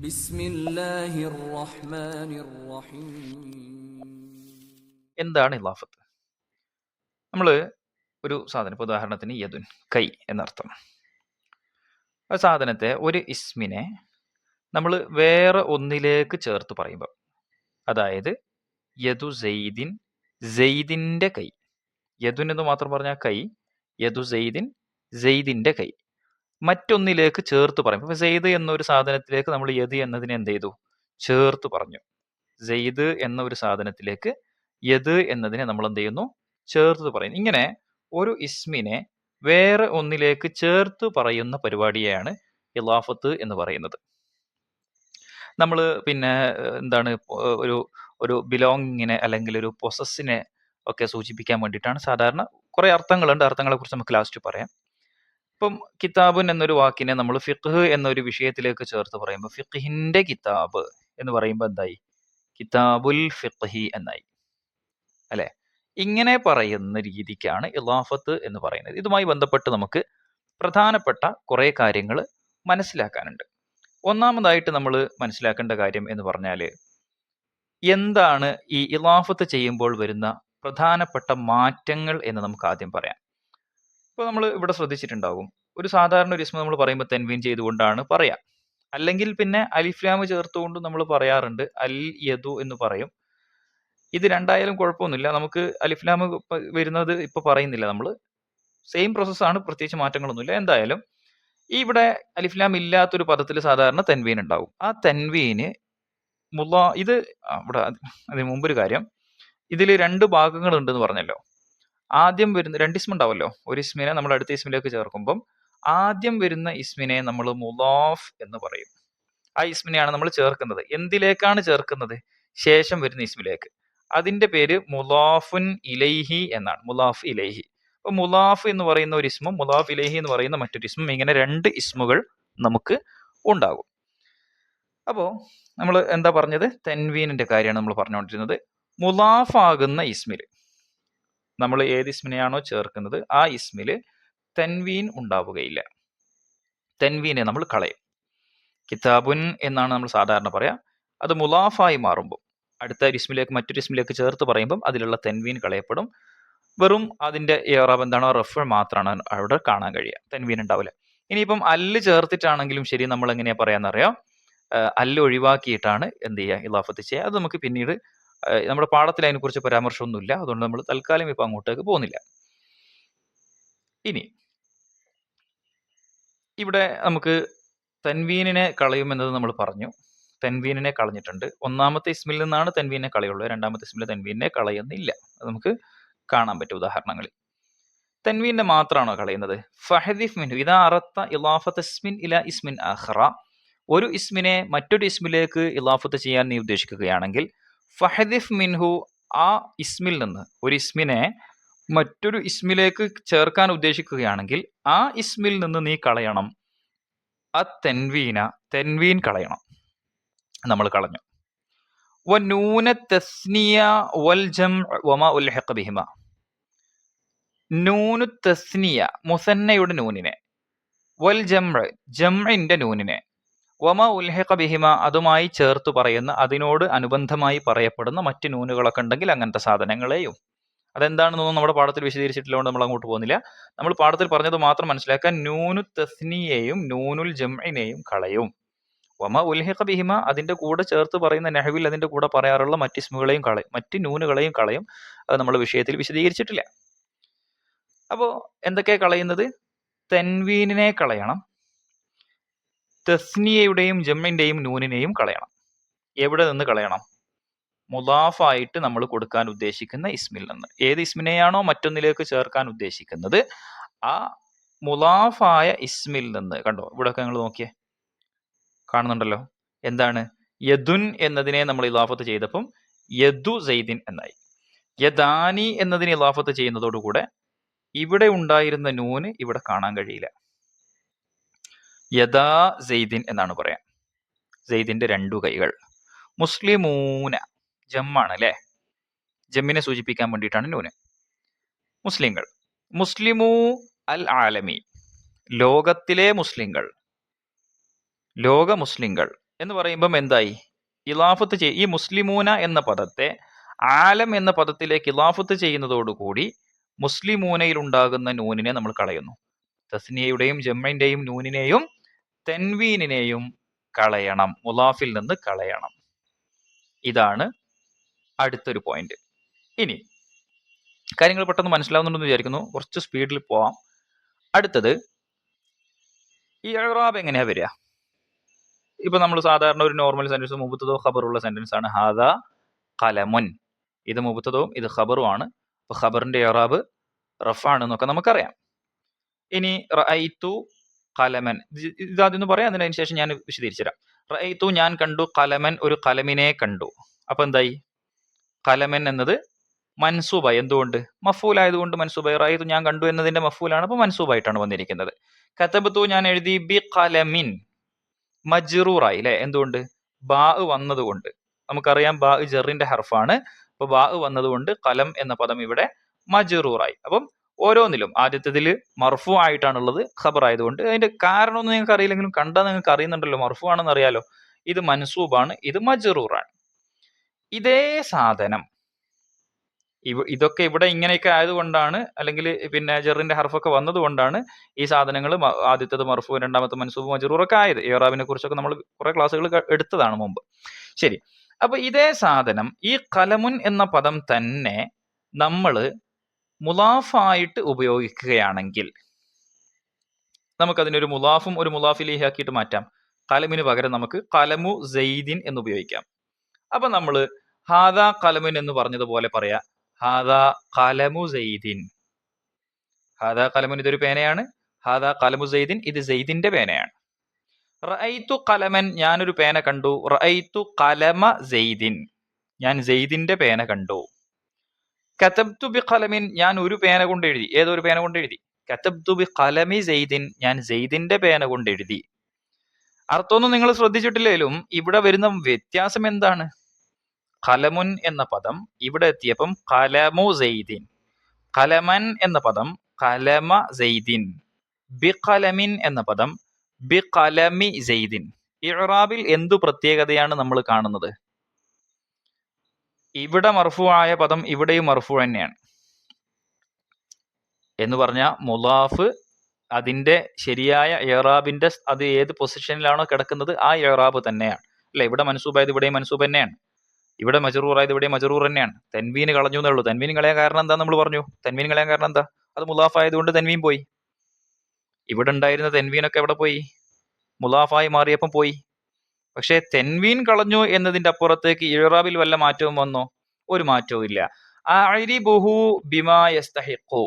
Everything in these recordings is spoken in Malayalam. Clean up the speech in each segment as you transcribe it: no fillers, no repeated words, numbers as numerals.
ബിസ്മില്ലാഹിർ റഹ്മാനിർ റഹീം. എന്താണ് ഇലാഫത്ത്? നമ്മൾ ഒരു സാധനം, ഇപ്പോൾ ഉദാഹരണത്തിന് യദുൻ, കൈ എന്നർത്ഥം. ആ സാധനത്തെ, ഒരു ഇസ്മിനെ നമ്മൾ വേറെ ഒന്നിലേക്ക് ചേർത്ത് പറയുമ്പോൾ, അതായത് യദു സെയ്ദിൻ, സെയ്ദിൻ്റെ കൈ. യദുൻ എന്ന് മാത്രം പറഞ്ഞാൽ കൈ, യദു സെയ്ദിൻ, സെയ്ദിൻ്റെ കൈ. മറ്റൊന്നിലേക്ക് ചേർത്ത് പറയും. ഇപ്പൊ സെയ്ദ് എന്നൊരു സാധനത്തിലേക്ക് നമ്മൾ യദ് എന്നതിനെ എന്ത് ചെയ്തു? ചേർത്ത് പറഞ്ഞു. സെയ്ദ് എന്ന ഒരു സാധനത്തിലേക്ക് യദ് എന്നതിനെ നമ്മൾ എന്ത് ചെയ്യുന്നു? ചേർത്ത് പറയുന്നു. ഇങ്ങനെ ഒരു ഇസ്മിനെ വേറെ ഒന്നിലേക്ക് ചേർത്ത് പറയുന്ന പരിപാടിയെയാണ് ഇലാഫത്ത് എന്ന് പറയുന്നത്. നമ്മൾ പിന്നെ എന്താണ്, ഒരു ഒരു ബിലോങ്ങിങ്ങിനെ അല്ലെങ്കിൽ ഒരു പൊസസ്സിനെ ഒക്കെ സൂചിപ്പിക്കാൻ വേണ്ടിയിട്ടാണ് സാധാരണ. കുറേ അർത്ഥങ്ങളുണ്ട്, അർത്ഥങ്ങളെ കുറിച്ച് നമുക്ക് ലാസ്റ്റ് പറയാം. ഇപ്പം കിതാബുൻ എന്നൊരു വാക്കിനെ നമ്മൾ ഫിഖ് എന്നൊരു വിഷയത്തിലേക്ക് ചേർത്ത് പറയുമ്പോൾ, ഫിഖിന്റെ കിതാബ് എന്ന് പറയുമ്പോൾ എന്തായി? കിതാബുൽ ഫിഖ്ഹി എന്നായി, അല്ലെ? ഇങ്ങനെ പറയുന്ന രീതിക്കാണ് ഇലാഫത്ത് എന്ന് പറയുന്നത്. ഇതുമായി ബന്ധപ്പെട്ട് നമുക്ക് പ്രധാനപ്പെട്ട കുറേ കാര്യങ്ങൾ മനസ്സിലാക്കാനുണ്ട്. ഒന്നാമതായിട്ട് നമ്മൾ മനസ്സിലാക്കേണ്ട കാര്യം എന്ന് പറഞ്ഞാൽ, എന്താണ് ഈ ഇലാഫത്ത് ചെയ്യുമ്പോൾ വരുന്ന പ്രധാനപ്പെട്ട മാറ്റങ്ങൾ എന്ന് നമുക്ക് ആദ്യം പറയാം. ഇപ്പോൾ നമ്മൾ ഇവിടെ ശ്രദ്ധിച്ചിട്ടുണ്ടാകും, ഒരു സാധാരണ ഒരു ഇസ്മ നമ്മൾ പറയുമ്പോൾ തെൻവീൻ ചെയ്തുകൊണ്ടാണ് പറയാം. അല്ലെങ്കിൽ പിന്നെ അലിഫ്ലാം ചേർത്തുകൊണ്ട് നമ്മൾ പറയാറുണ്ട്, അൽ യദു എന്ന് പറയും. ഇത് രണ്ടായാലും കുഴപ്പമൊന്നുമില്ല, നമുക്ക് അലിഫ്ലാം വരുന്നത് ഇപ്പൊ പറയുന്നില്ല, നമ്മൾ സെയിം പ്രോസസ്സാണ്, പ്രത്യേകിച്ച് മാറ്റങ്ങളൊന്നുമില്ല. എന്തായാലും ഇവിടെ അലിഫ്ലാം ഇല്ലാത്തൊരു പദത്തിൽ സാധാരണ തെൻവീൻ ഉണ്ടാവും. ആ തെൻവീന് ഇത് ഇവിടെ അതിന് മുമ്പൊരു കാര്യം, ഇതിൽ രണ്ട് ഭാഗങ്ങൾ ഉണ്ടെന്ന് പറഞ്ഞല്ലോ. ആദ്യം വരുന്ന രണ്ട് ഇസ്മ ഉണ്ടാവല്ലോ, ഒരു ഇസ്മിനെ നമ്മൾ അടുത്ത ഇസ്മിലേക്ക് ചേർക്കുമ്പം ആദ്യം വരുന്ന ഇസ്മിനെ നമ്മൾ മുലാഫ് എന്ന് പറയും. ആ ഇസ്മിനെയാണ് നമ്മൾ ചേർക്കുന്നത്. എന്തിലേക്കാണ് ചേർക്കുന്നത്? ശേഷം വരുന്ന ഇസ്മിലേക്ക്. അതിന്റെ പേര് മുലാഫുൻ ഇലൈഹി എന്നാണ്, മുലാഫ് ഇലൈഹി. അപ്പൊ മുലാഫ് എന്ന് പറയുന്ന ഒരു ഇസ്മും മുലാഫ് ഇലൈഹി എന്ന് പറയുന്ന മറ്റൊരു ഇസ്മും, ഇങ്ങനെ രണ്ട് ഇസ്മുകൾ നമുക്ക് ഉണ്ടാകും. അപ്പോ നമ്മൾ എന്താ പറഞ്ഞത്? തെൻവീനിന്റെ കാര്യമാണ് നമ്മൾ പറഞ്ഞുകൊണ്ടിരുന്നത്. മുലാഫാകുന്ന ഇസ്മിൽ നമ്മൾ ഏത് ഇസ്മിനെയാണോ ചേർക്കുന്നത് ആ ഇസ്മിൽ തെൻവീൻ ഉണ്ടാവുകയില്ല. തെൻവീനെ നമ്മൾ കളയും. കിതാബുൻ എന്നാണ് നമ്മൾ സാധാരണ പറയാം. അത് മുലാഫായി മാറുമ്പോൾ, അടുത്ത ഇസ്മിലേക്ക് മറ്റൊരു ഇസ്മിലേക്ക് ചേർത്ത് പറയുമ്പം അതിലുള്ള തെൻവീൻ കളയപ്പെടും. വെറും അതിന്റെ ഇറാബ് എന്താണോ, റഫ് മാത്രമാണ് അവിടെ കാണാൻ കഴിയുക, തെൻവീൻ ഉണ്ടാവില്ല. ഇനിയിപ്പം അല്ല് ചേർത്തിട്ടാണെങ്കിലും ശരി, നമ്മൾ എങ്ങനെയാ പറയാന്നറിയാം? അല്ല് ഒഴിവാക്കിയിട്ടാണ് എന്ത് ചെയ്യുക? ഇലാഫത്ത് ചെയ്യുക. അത് നമുക്ക് പിന്നീട് നമ്മുടെ പാഠത്തിൽ അതിനെക്കുറിച്ച് പരാമർശമൊന്നുമില്ല, അതുകൊണ്ട് നമ്മൾ തൽക്കാലം ഇപ്പൊ അങ്ങോട്ടേക്ക് പോകുന്നില്ല. ഇനി ഇവിടെ നമുക്ക് തൻവീനിനെ കളയുമെന്നത് നമ്മൾ പറഞ്ഞു. തൻവീനിനെ കളഞ്ഞിട്ടുണ്ട്. ഒന്നാമത്തെ ഇസ്മിൽ നിന്നാണ് തൻവീനെ കളയുള്ളൂ, രണ്ടാമത്തെ ഇസ്മിൽ തൻവീനെ കളയുന്നില്ല. അത് നമുക്ക് കാണാൻ പറ്റും ഉദാഹരണങ്ങളിൽ. തൻവീനെ മാത്രമാണോ കളയുന്നത്? ഫഹദിഫ് മിൻഹു ഇദാ അറത്ത ഇലാഫത്ത് ഇസ്മിൻ ഇലാ ഇസ്മിൻ ആഖറ. ഒരു ഇസ്മിനെ മറ്റൊരു ഇസ്മിലേക്ക് ഇലാഫത്ത് ചെയ്യാൻ നീ ഉദ്ദേശിക്കുകയാണെങ്കിൽ, ഫഹദിഫ് മിൻഹു, ആ ഇസ്മിൽ നിന്ന്, ഒരു ഇസ്മിനെ മറ്റൊരു ഇസ്മിലേക്ക് ചേർക്കാൻ ഉദ്ദേശിക്കുകയാണെങ്കിൽ ആ ഇസ്മിൽ നിന്ന് നീ കളയണം തെൻവീന, തെൻവീൻ കളയണം. നമ്മൾ കളഞ്ഞു. വനൂന തസ്നിയ വൽ ജംഅ വമാ ഉൽഹിഖ ബിഹിമ. നൂനു തസ്നിയ, മുസന്നയുടെ നൂനിനെ, വൽ ജംഅ, ജംഇന്റെ നൂനിനെ, വമാ ഉൽഹിഖ ബിഹിമ, അതുമായി ചേർത്ത് പറയുന്ന, അതിനോട് അനുബന്ധമായി പറയപ്പെടുന്ന മറ്റ് നൂനുകളൊക്കെ ഉണ്ടെങ്കിൽ അങ്ങനത്തെ സാധനങ്ങളെയും. അതെന്താണെന്നൊന്നും നമ്മുടെ പാഠത്തിൽ വിശദീകരിച്ചിട്ടില്ലോണ്ട് നമ്മൾ അങ്ങോട്ട് പോകുന്നില്ല. നമ്മൾ പാഠത്തിൽ പറഞ്ഞത് മാത്രം മനസ്സിലാക്കാൻ, നൂനു തസ്നിയെയും നൂനുൽ ജംഇനെയും കളയും. വമ ഉൽഹിഖ ബിഹിമ, അതിന്റെ കൂടെ ചേർത്ത് പറയുന്ന നഹ്വിൽ അതിന്റെ കൂടെ പറയാറുള്ള മറ്റ് ഇസ്മുകളെയും കളയും, മറ്റ് നൂനുകളെയും കളയും. അത് നമ്മൾ വിഷയത്തിൽ വിശദീകരിച്ചിട്ടില്ല. അപ്പോ എന്തൊക്കെയാ കളയുന്നത്? തൻവീനിനെ കളയണം, തസ്നിയയുടെയും ജമ്മിന്റെയും നൂനിനെയും കളയണം. എവിടെ നിന്ന് കളയണം? മുലാഫായിട്ട് നമ്മൾ കൊടുക്കാൻ ഉദ്ദേശിക്കുന്ന ഇസ്മിൽ നിന്ന്. ഏത് ഇസ്മിനെയാണോ മറ്റൊന്നിലേക്ക് ചേർക്കാൻ ഉദ്ദേശിക്കുന്നത് ആ മുലാഫായ ഇസ്മിൽ നിന്ന്. കണ്ടോ, ഇവിടെയൊക്കെ നിങ്ങൾ നോക്കിയേ, കാണുന്നുണ്ടല്ലോ. എന്താണ്? യദുൻ എന്നതിനെ നമ്മൾ ഇലാഫത്ത് ചെയ്തപ്പം യദു സെയ്ദിൻ എന്നായി. യദാനി എന്നതിനെ ഇലാഫത്ത് ചെയ്യുന്നതോടുകൂടെ ഇവിടെ ഉണ്ടായിരുന്ന നൂന് ഇവിടെ കാണാൻ കഴിയില്ല. യദാ സെയ്ദിൻ എന്നാണ് പറയാം. സെയ്ദിന്റെ രണ്ടു കൈകൾ. മുസ്ലിമൂന, ജമ്മാണ് അല്ലെ, ജമ്മിനെ സൂചിപ്പിക്കാൻ വേണ്ടിയിട്ടാണ് നൂന്. മുസ്ലിങ്ങൾ. മുസ്ലിമു അൽ ആലമി, ലോകത്തിലെ മുസ്ലിങ്ങൾ, ലോക മുസ്ലിങ്ങൾ. എന്ന് പറയുമ്പം എന്തായി? ഇലാഫത്ത് ഈ മുസ്ലിമൂന എന്ന പദത്തെ ആലം എന്ന പദത്തിലേക്ക് ഇലാഫത്ത് ചെയ്യുന്നതോടുകൂടി മുസ്ലിമൂനയിൽ ഉണ്ടാകുന്ന നൂനിനെ നമ്മൾ കളയുന്നു. തസ്നിയയുടെയും ജമ്മന്റെയും നൂനിനെയും തെൻവീനിനെയും കളയണം, മുലാഫിൽ നിന്ന് കളയണം. ഇതാണ് അടുത്തൊരു പോയിന്റ്. ഇനി കാര്യങ്ങൾ പെട്ടെന്ന് മനസ്സിലാവുന്നുണ്ടെന്ന് വിചാരിക്കുന്നു. കുറച്ച് സ്പീഡിൽ പോവാം. അടുത്തത് ഈ ഇഅ്റാബ് എങ്ങനെയാ വരിക? ഇപ്പൊ നമ്മൾ സാധാരണ ഒരു നോർമൽ സെന്റൻസ് മുബത്തദോ ഖബറുള്ള സെന്റൻസ് ആണ്. ഹാദാ ഖലമുൻ, ഇത് മുബത്തദവും ഇത് ഖബറുമാണ്. അപ്പൊ ഖബറിന്റെ ഇഅ്റാബ് റഫ്ആണ് എന്നൊക്കെ നമുക്കറിയാം. ഇനി റഅയ്തു ഖലമൻ, ഇതാദ്യം പറയാം, അതിന് ശേഷം ഞാൻ വിശദീകരിച്ചു തരാം. റഅയ്തു, ഞാൻ കണ്ടു, ഖലമൻ, ഒരു ഖലമിനെ കണ്ടു. അപ്പൊ എന്തായി? ഖലമൻ എന്നത് മൻസൂബായി. എന്തുകൊണ്ട്? മഫൂലായതുകൊണ്ട് മൻസൂബായി. റഅയ്തു ഞാൻ കണ്ടു എന്നതിന്റെ മഫൂലാണ്, അപ്പൊ മൻസൂബായിട്ടാണ് വന്നിരിക്കുന്നത്. കതബതു ഞാൻ എഴുതി, ബി ഖലമിൻ, മജ്റൂറായി അല്ലെ? എന്തുകൊണ്ട്? ബാ വന്നതുകൊണ്ട്. നമുക്കറിയാം ബാ ജറിന്റെ ഹർഫാണ്. അപ്പൊ ബാ വന്നതുകൊണ്ട് ഖലം എന്ന പദം ഇവിടെ മജ്റൂറായി. അപ്പം ഓരോന്നിലും ആദ്യത്തേതിൽ മർഫു ആയിട്ടാണുള്ളത്, ഖബർ ആയതുകൊണ്ട്. അതിന്റെ കാരണമൊന്നും നിങ്ങൾക്ക് അറിയില്ലെങ്കിലും കണ്ടാൽ നിങ്ങൾക്ക് അറിയുന്നുണ്ടല്ലോ, മർഫു ആണെന്ന് അറിയാലോ. ഇത് മൻസൂബാണ്, ഇത് മജ്റൂറാണ്. ഇതേ സാധനം ഇതൊക്കെ ഇവിടെ ഇങ്ങനെയൊക്കെ ആയതുകൊണ്ടാണ്, അല്ലെങ്കിൽ പിന്നെ ജറിന്റെ ഹർഫൊക്കെ വന്നതുകൊണ്ടാണ് ഈ സാധനങ്ങൾ ആദ്യത്തേത് മർഫു, രണ്ടാമത്തെ മൻസൂബ്, മജ്റൂറൊക്കെ ആയത്. ഇറാബിനെ കുറിച്ചൊക്കെ നമ്മൾ കുറെ ക്ലാസ്സുകൾ എടുത്തതാണ് മുമ്പ്. ശരി, അപ്പൊ ഇതേ സാധനം ഈ ഖലമുൻ എന്ന പദം തന്നെ നമ്മൾ മുലാഫായിട്ട് ഉപയോഗിക്കുകയാണെങ്കിൽ നമുക്കതിനൊരു മുലാഫും ഒരു മുലാഫിലേഹി ആക്കിയിട്ട് മാറ്റാം. ഖലമിന് പകരം നമുക്ക് ഖലമു സെയ്ദിൻ എന്ന് ഉപയോഗിക്കാം. അപ്പൊ നമ്മൾ ഹാദാ ഖലമുൻ എന്ന് പറഞ്ഞതുപോലെ പറയാ, ഹാദാ ഖലമു സെയ്ദിൻ. ഹാദാ ഖലമുൻ ഇതൊരു പേനയാണ്. ഹാദാ ഖലമു സെയ്ദിൻ, ഇത് സെയ്ദിന്റെ പേനയാണ്. റഅയ്തു ഖലമൻ, ഞാനൊരു പേന കണ്ടു. റഅയ്തു ഖലമ സെയ്ദിൻ, ഞാൻ സെയ്ദിന്റെ പേന കണ്ടു. കതബ്തു ബി ഖലമിൻ, ഞാൻ ഒരു പേന കൊണ്ട് എഴുതി. ഏതൊരു പേന കൊണ്ട് എഴുതി? കതബ്തു ബി ഖലമി സെയ്ദിൻ, ഞാൻ സെയ്ദിന്റെ പേന കൊണ്ട് എഴുതി. അർത്ഥമൊന്നും നിങ്ങൾ ശ്രദ്ധിച്ചിട്ടില്ലേലും ഇവിടെ വരുന്ന വ്യത്യാസം എന്താണ്? ഖലമുൻ എന്ന പദം ഇവിടെ എത്തിയപ്പം ഖലമു സെയ്ദിൻ, ഖലമൻ എന്ന പദം ഖലമ സെയ്ദിൻ, ബി ഖലമിൻ എന്ന പദം ബി ഖലമി സെയ്ദിൻ. ഇഅ്റാബിൽ എന്തു പ്രത്യേകതയാണ് നമ്മൾ കാണുന്നത്? ഇവിടെ മർഫു ആയ പദം ഇവിടെയും മർഫു തന്നെയാണ്. എന്ന് പറഞ്ഞാൽ മുലാഫ് അതിന്റെ ശരിയായ ഇഅ്റാബിന്റെ അത് ഏത് പൊസിഷനിലാണോ കിടക്കുന്നത് ആ ഇഅ്റാബ് തന്നെയാണ് അല്ലെ? ഇവിടെ മൻസൂബായത് ഇവിടെയും മൻസൂബ് തന്നെയാണ്, ഇവിടെ മജ്റൂറായത് ഇവിടെ മജ്റൂർ തന്നെയാണ്. തൻവീന് കളഞ്ഞു എന്നേ ഉള്ളൂ. തൻവീൻ കളയാൻ കാരണം എന്താ നമ്മൾ പറഞ്ഞു? തൻവീൻ കളയാൻ കാരണം എന്താ? അത് മുലാഫ് ആയതുകൊണ്ട് തൻവീൻ പോയി. ഇവിടെ ഉണ്ടായിരുന്ന തൻവീനൊക്കെ എവിടെ പോയി? മുലാഫായി മാറിയപ്പം പോയി. പക്ഷെ തെൻവീൻ കളഞ്ഞു എന്നതിന്റെ അപ്പുറത്തേക്ക് ഇഅ്റാബിൽ വല്ല മാറ്റവും വന്നോ? ഒരു മാറ്റവും ഇല്ല. അഅരിബുഹു ബിമാ യസ്തഹിഖു,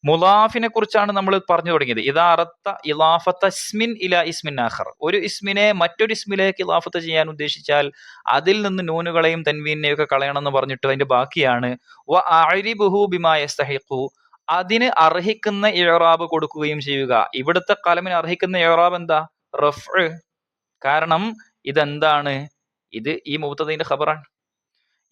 മുലാഫിനെ കുറിച്ചാണ് നമ്മൾ പറഞ്ഞു തുടങ്ങിയത്. ഇദാ അറത്ത ഇലാഫത്ത ഇസ്മിൻ ഇലാ ഇസ്മിൻ ആഖർ, ഒരു ഇസ്മിനെ മറ്റൊരു ഇസ്മിലേക്ക് ഇലാഫത്ത് ചെയ്യാൻ ഉദ്ദേശിച്ചാൽ അതിൽ നിന്ന് നൂനുകളെയും തൻവീനെയും ഒക്കെ കളയണം എന്ന് പറഞ്ഞിട്ട് അതിന്റെ ബാക്കിയാണ് വ അഅരിബുഹു ബിമാ യസ്തഹിഖു, അതിന് അർഹിക്കുന്ന ഇഅ്റാബ് കൊടുക്കുകയും ചെയ്യുക. ഇവിടുത്തെ ഖലമിന് അർഹിക്കുന്ന ഇഅ്റാബ് എന്താ? റഫ്ഉ. കാരണം ഇതെന്താണ്? ഇത് ഈ മുബ്തദയുടെ ഖബറാണ്.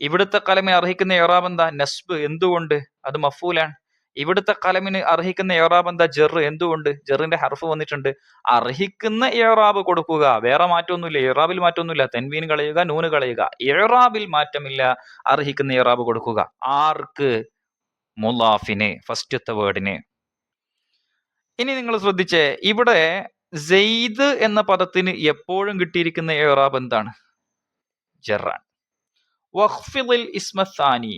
ഇവിടുത്തെ ഖലമിന് അർഹിക്കുന്ന ഇഅ്റാബ് എന്താ? നസ്ബ്. എന്തുകൊണ്ട്? അത് മഫൂലാണ്. ഇവിടുത്തെ ഖലമിന് അർഹിക്കുന്ന ഇഅ്റാബ് എന്താ? ജർ. എന്തുകൊണ്ട്? ജറിന്റെ ഹർഫ് വന്നിട്ടുണ്ട്. അർഹിക്കുന്ന ഇഅ്റാബ് കൊടുക്കുക, വേറെ മാറ്റമൊന്നുമില്ല. ഇഅ്റാബിൽ മാറ്റമൊന്നുമില്ല. തൻവീൻ കളയുക, നൂന് കളയുക, ഇഅ്റാബിൽ മാറ്റമില്ല. അർഹിക്കുന്ന ഇഅ്റാബ് കൊടുക്കുക. ആർക്ക്? മുലാഫിന്, ഫസ്റ്റത്തെ വേർഡിന്. ഇനി നിങ്ങൾ ശ്രദ്ധിച്ചേ, ഇവിടെ സെയ്ദ് എന്ന പദത്തിന് എപ്പോഴും കിട്ടിയിരിക്കുന്ന ഇഅ്റാബ് എന്താണ്? ജറാൻ. വഖ്ഫിദിൽ ഇസ്മത്താനി,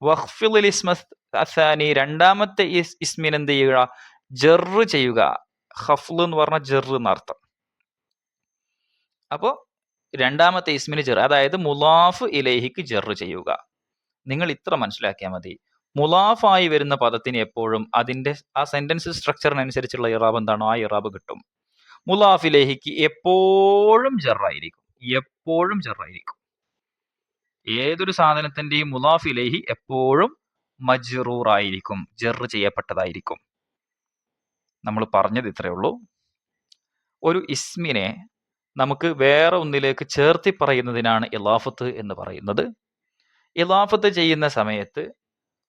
വഖ്ഫിദിൽ ഇസ്മത്താനി, രണ്ടാമത്തെ ഇസ്മിന് എന്ത് ചെയ്യുക? ജറ് ചെയ്യുക. ഖഫ്ള് എന്ന് പറഞ്ഞ ജറ് എന്നർത്ഥം. അപ്പോ രണ്ടാമത്തെ ഇസ്മിന് ജർ, അതായത് മുലാഫ് ഇലൈഹിക്ക് ജറ് ചെയ്യുക. നിങ്ങൾ ഇത്ര മനസ്സിലാക്കിയാൽ മതി. മുലാഫായി വരുന്ന പദത്തിന് എപ്പോഴും അതിന്റെ ആ സെന്റൻസ് സ്ട്രക്ചറിനനുസരിച്ചുള്ള ഇറാബ് എന്താണോ ആ ഇറാബ് കിട്ടും. മുലാഫിലേഹിക്ക് എപ്പോഴും ജറായിരിക്കും, എപ്പോഴും ജറായിരിക്കും. ഏതൊരു സാധനത്തിന്റെയും മുലാഫിലേഹി എപ്പോഴും മജ്റൂറായിരിക്കും, ജർ ചെയ്യപ്പെട്ടതായിരിക്കും. നമ്മൾ പറഞ്ഞത് ഇത്രയേ ഉള്ളൂ. ഒരു ഇസ്മിനെ നമുക്ക് വേറെ ഒന്നിലേക്ക് ചേർത്തി പറയുന്നതിനാണ് ഇലാഫത്ത് എന്ന് പറയുന്നത്. ഇലാഫത്ത് ചെയ്യുന്ന സമയത്ത്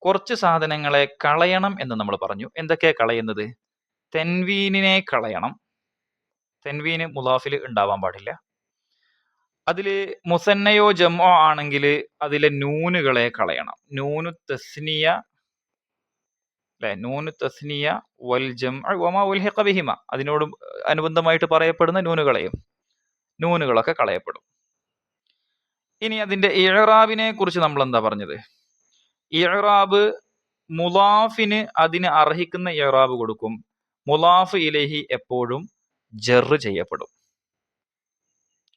കുറച്ച് സാധനങ്ങളെ കളയണം എന്ന് നമ്മൾ പറഞ്ഞു. എന്തൊക്കെയാ കളയുന്നത്? തെൻവീനിനെ കളയണം, തെൻവീന് മുലാഫിൽ ഉണ്ടാവാൻ പാടില്ല. അതില് മുസന്നയോ ജമോ ആണെങ്കിൽ അതിലെ നൂനുകളെ കളയണം. നൂനു തസ്നിയ അല്ലെ, നൂനു തസ്നിയ വൽ ജംഅ വമാ ഉൽഹിഖ ബിഹിമ, അതിനോട് അനുബന്ധമായിട്ട് പറയപ്പെടുന്ന നൂനുകളൊക്കെ കളയപ്പെടും. ഇനി അതിന്റെ ഇഅ്റാബിനെ കുറിച്ച് നമ്മൾ എന്താ പറഞ്ഞത്? ഇഅ്റാബ് മുലാഫിന് അതിന് അർഹിക്കുന്ന ഇഅ്റാബ് കൊടുക്കും. മുലാഫ് ഇലൈഹി എപ്പോഴും ജർ ചെയ്യപ്പെടും.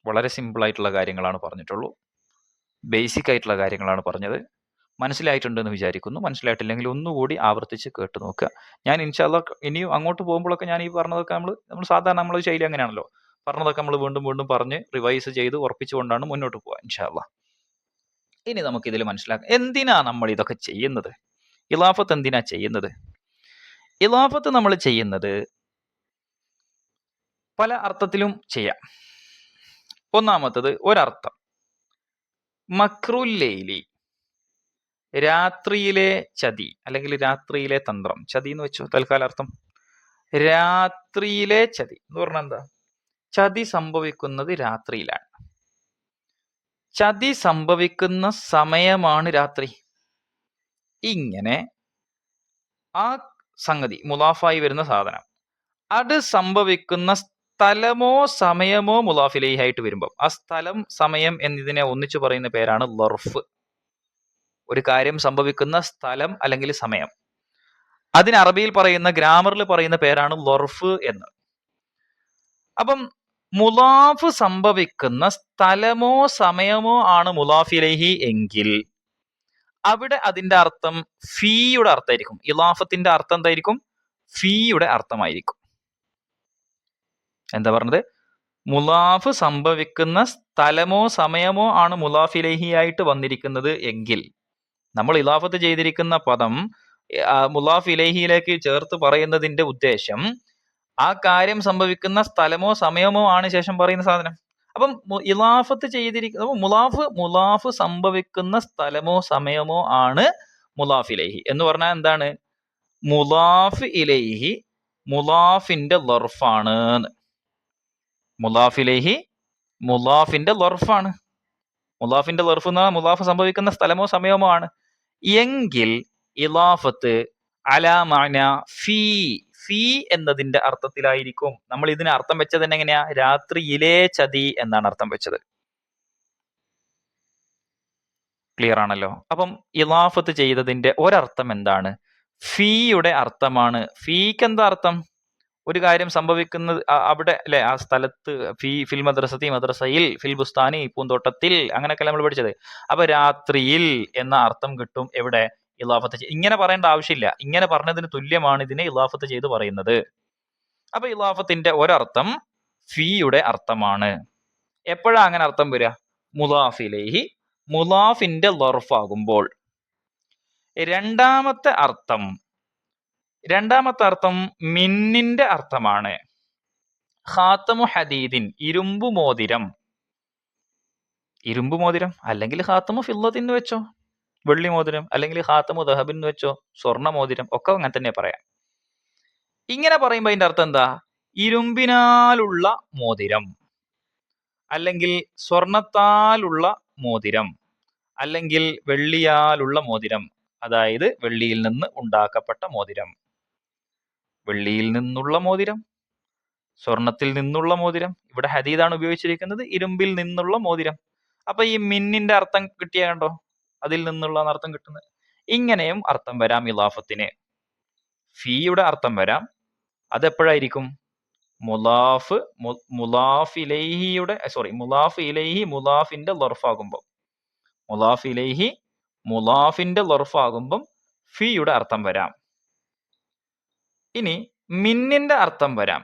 വളരെ സിമ്പിൾ ആയിട്ടുള്ള കാര്യങ്ങളാണ് പറഞ്ഞിട്ടുള്ളൂ. ബേസിക് ആയിട്ടുള്ള കാര്യങ്ങളാണ് പറഞ്ഞത്. മനസ്സിലായിട്ടുണ്ടെന്ന് വിചാരിക്കുന്നു. മനസ്സിലായിട്ടില്ലെങ്കിൽ ഒന്നുകൂടി ആവർത്തിച്ച് കേട്ട് നോക്കുക. ഞാൻ ഇൻഷാല്ലാ ഇനിയും അങ്ങോട്ട് പോകുമ്പോഴൊക്കെ ഞാൻ ഈ പറഞ്ഞതൊക്കെ നമ്മൾ സാധാരണ നമ്മളെ ശൈലി അങ്ങനെയാണല്ലോ, പറഞ്ഞതൊക്കെ നമ്മൾ വീണ്ടും വീണ്ടും പറഞ്ഞ് റിവൈസ് ചെയ്ത് ഉറപ്പിച്ചുകൊണ്ടാണ് മുന്നോട്ട് പോവുക ഇൻഷാല്ലാ. ഇനി നമുക്ക് ഇതിൽ മനസ്സിലാക്കാം എന്തിനാ നമ്മൾ ഇതൊക്കെ ചെയ്യുന്നത്. ഇലാഫത്ത് എന്തിനാ ചെയ്യുന്നത്? ഇലാഫത്ത് നമ്മൾ ചെയ്യുന്നത് പല അർത്ഥത്തിലും ചെയ്യാം. ഒന്നാമത്തത് ഒരർത്ഥം, മക്രുല്ലൈലി, രാത്രിയിലെ ചതി അല്ലെങ്കിൽ രാത്രിയിലെ തന്ത്രം. ചതി എന്ന് വെച്ചു തൽക്കാല അർത്ഥം. രാത്രിയിലെ ചതി എന്ന് പറഞ്ഞാൽ എന്താ? ചതി സംഭവിക്കുന്നത് രാത്രിയിലാണ്. ചതി സംഭവിക്കുന്ന സമയമാണ് രാത്രി. ഇങ്ങനെ ആ സംഗതി മുലാഫായി വരുന്ന സാധനം അത് സംഭവിക്കുന്ന സ്ഥലമോ സമയമോ മുലാഫിലേഹായിട്ട് വരുമ്പോൾ ആ സ്ഥലം സമയം എന്നതിനെ ഒന്നിച്ചു പറയുന്ന പേരാണ് ലർഫ്. ഒരു കാര്യം സംഭവിക്കുന്ന സ്ഥലം അല്ലെങ്കിൽ സമയം, അതിന് അറബിയിൽ പറയുന്ന ഗ്രാമറിൽ പറയുന്ന പേരാണ് ലർഫ് എന്ന്. അപ്പം മുലാഫ് സംഭവിക്കുന്ന സ്ഥലമോ സമയമോ ആണ് മുലാഫിലേഹി എങ്കിൽ അവിടെ അതിന്റെ അർത്ഥം ഫീയുടെ അർത്ഥമായിരിക്കും. ഇലാഫത്തിന്റെ അർത്ഥം എന്തായിരിക്കും? ഫീയുടെ അർത്ഥമായിരിക്കും. എന്താ പറഞ്ഞത്? മുലാഫ് സംഭവിക്കുന്ന സ്ഥലമോ സമയമോ ആണ് മുലാഫിലേഹി ആയിട്ട് വന്നിരിക്കുന്നത് എങ്കിൽ നമ്മൾ ഇലാഫത്ത് ചെയ്തിരിക്കുന്ന പദം മുലാഫ് ഇലൈഹിയിലേക്ക് ചേർത്ത് പറയുന്നതിന്റെ ഉദ്ദേശം ആ കാര്യം സംഭവിക്കുന്ന സ്ഥലമോ സമയമോ ആണ് ശേഷം പറയുന്ന സാധനം. അപ്പം ഇലാഫത്ത് ചെയ്തിരിക്കുന്ന മുലാഫ് സംഭവിക്കുന്ന സ്ഥലമോ സമയമോ ആണ് മുലാഫ് ഇലൈഹി എന്ന് പറഞ്ഞാൽ എന്താണ്? മുലാഫ് ഇലൈഹി മുലാഫിന്റെ ലർഫാണ്. മുലാഫ് ഇലൈഹി മുലാഫിന്റെ ലർഫാണ്. മുലാഫിന്റെ ലർഫ് എന്ന് പറഞ്ഞാൽ മുലാഫ് സംഭവിക്കുന്ന സ്ഥലമോ സമയമോ ആണ് എങ്കിൽ ഇലാഫത്ത് അലാ മഅന ഫീ, ഫീ എന്നതിന്റെ അർത്ഥത്തിലായിരിക്കും. നമ്മൾ ഇതിന് അർത്ഥം വെച്ചത് തന്നെ എങ്ങനെയാ? രാത്രിയിലെ ചതി എന്നാണ് അർത്ഥം വെച്ചത്. ക്ലിയർ ആണല്ലോ? അപ്പം ഇലാഫത്ത് ചെയ്തതിന്റെ ഒരർത്ഥം എന്താണ്? ഫീയുടെ അർത്ഥമാണ്. ഫീക്ക് എന്താ അർത്ഥം? ഒരു കാര്യം സംഭവിക്കുന്നത് അവിടെ അല്ലെ, ആ സ്ഥലത്ത്. ഫിൽ മദ്രസത്തി മദ്രസയിൽ, ഫിൽ ബുസ്താനി പൂന്തോട്ടത്തിൽ, അങ്ങനെയൊക്കെ നമ്മൾ പഠിച്ചത്. അപ്പൊ രാത്രിയിൽ എന്ന അർത്ഥം കിട്ടും എവിടെ? ഇലാഫത്ത്. ഇങ്ങനെ പറയേണ്ട ആവശ്യമില്ല, ഇങ്ങനെ പറഞ്ഞതിന് തുല്യമാണ് ഇതിനെ ഇലാഫത്ത് ചെയ്ത് പറയുന്നത്. അപ്പൊ ഇലാഫത്തിന്റെ ഒരർത്ഥം ഫീയുടെ അർത്ഥമാണ്. എപ്പോഴാ അങ്ങനെ അർത്ഥം വരിക? മുലാഫിലേഹി മുലാഫിന്റെ ലർഫാകുമ്പോൾ. രണ്ടാമത്തെ അർത്ഥം മിന്നിന്റെ അർത്ഥമാണ്. ഖാത്തമു ഹദീദിൻ, ഇരുമ്പു മോതിരം. അല്ലെങ്കിൽ ഖാത്തമു ഫില്ലത്തിൻ വെച്ചോ, വെള്ളി മോതിരം, അല്ലെങ്കിൽ ഖാത്തമു ദഹബിൻ വെച്ചോ, സ്വർണ്ണ മോതിരം, ഒക്കെ അങ്ങനെ തന്നെ പറയാം. ഇങ്ങനെ പറയുമ്പോൾ അതിന്റെ അർത്ഥം എന്താ? ഇരുമ്പിനാലുള്ള മോതിരം, അല്ലെങ്കിൽ സ്വർണത്താലുള്ള മോതിരം, അല്ലെങ്കിൽ വെള്ളിയാലുള്ള മോതിരം. അതായത് വെള്ളിയിൽ നിന്ന് ഉണ്ടാക്കപ്പെട്ട മോതിരം, വെള്ളിയിൽ നിന്നുള്ള മോതിരം, സ്വർണത്തിൽ നിന്നുള്ള മോതിരം. ഇവിടെ ഹദീദാണ് ഉപയോഗിച്ചിരിക്കുന്നത്, ഇരുമ്പിൽ നിന്നുള്ള മോതിരം. അപ്പൊ ഈ മിന്നിന്റെ അർത്ഥം കിട്ടിയ കണ്ടോ, അതിൽ നിന്നുള്ള അർത്ഥം കിട്ടുന്നത്. ഇങ്ങനെയും അർത്ഥം വരാം ഇലാഫത്തിന്. ഫീയുടെ അർത്ഥം വരാം. അതെപ്പോഴായിരിക്കും? മുലാഫ് ഇലൈഹി മുലാഫിന്റെ ലർഫാകുമ്പോൾ. മുലാഫ് ഇലൈഹി മുലാഫിന്റെ ലർഫാകുമ്പം ഫീയുടെ അർത്ഥം വരാം. ഇനി മിന്നിന്റെ അർത്ഥം വരാം.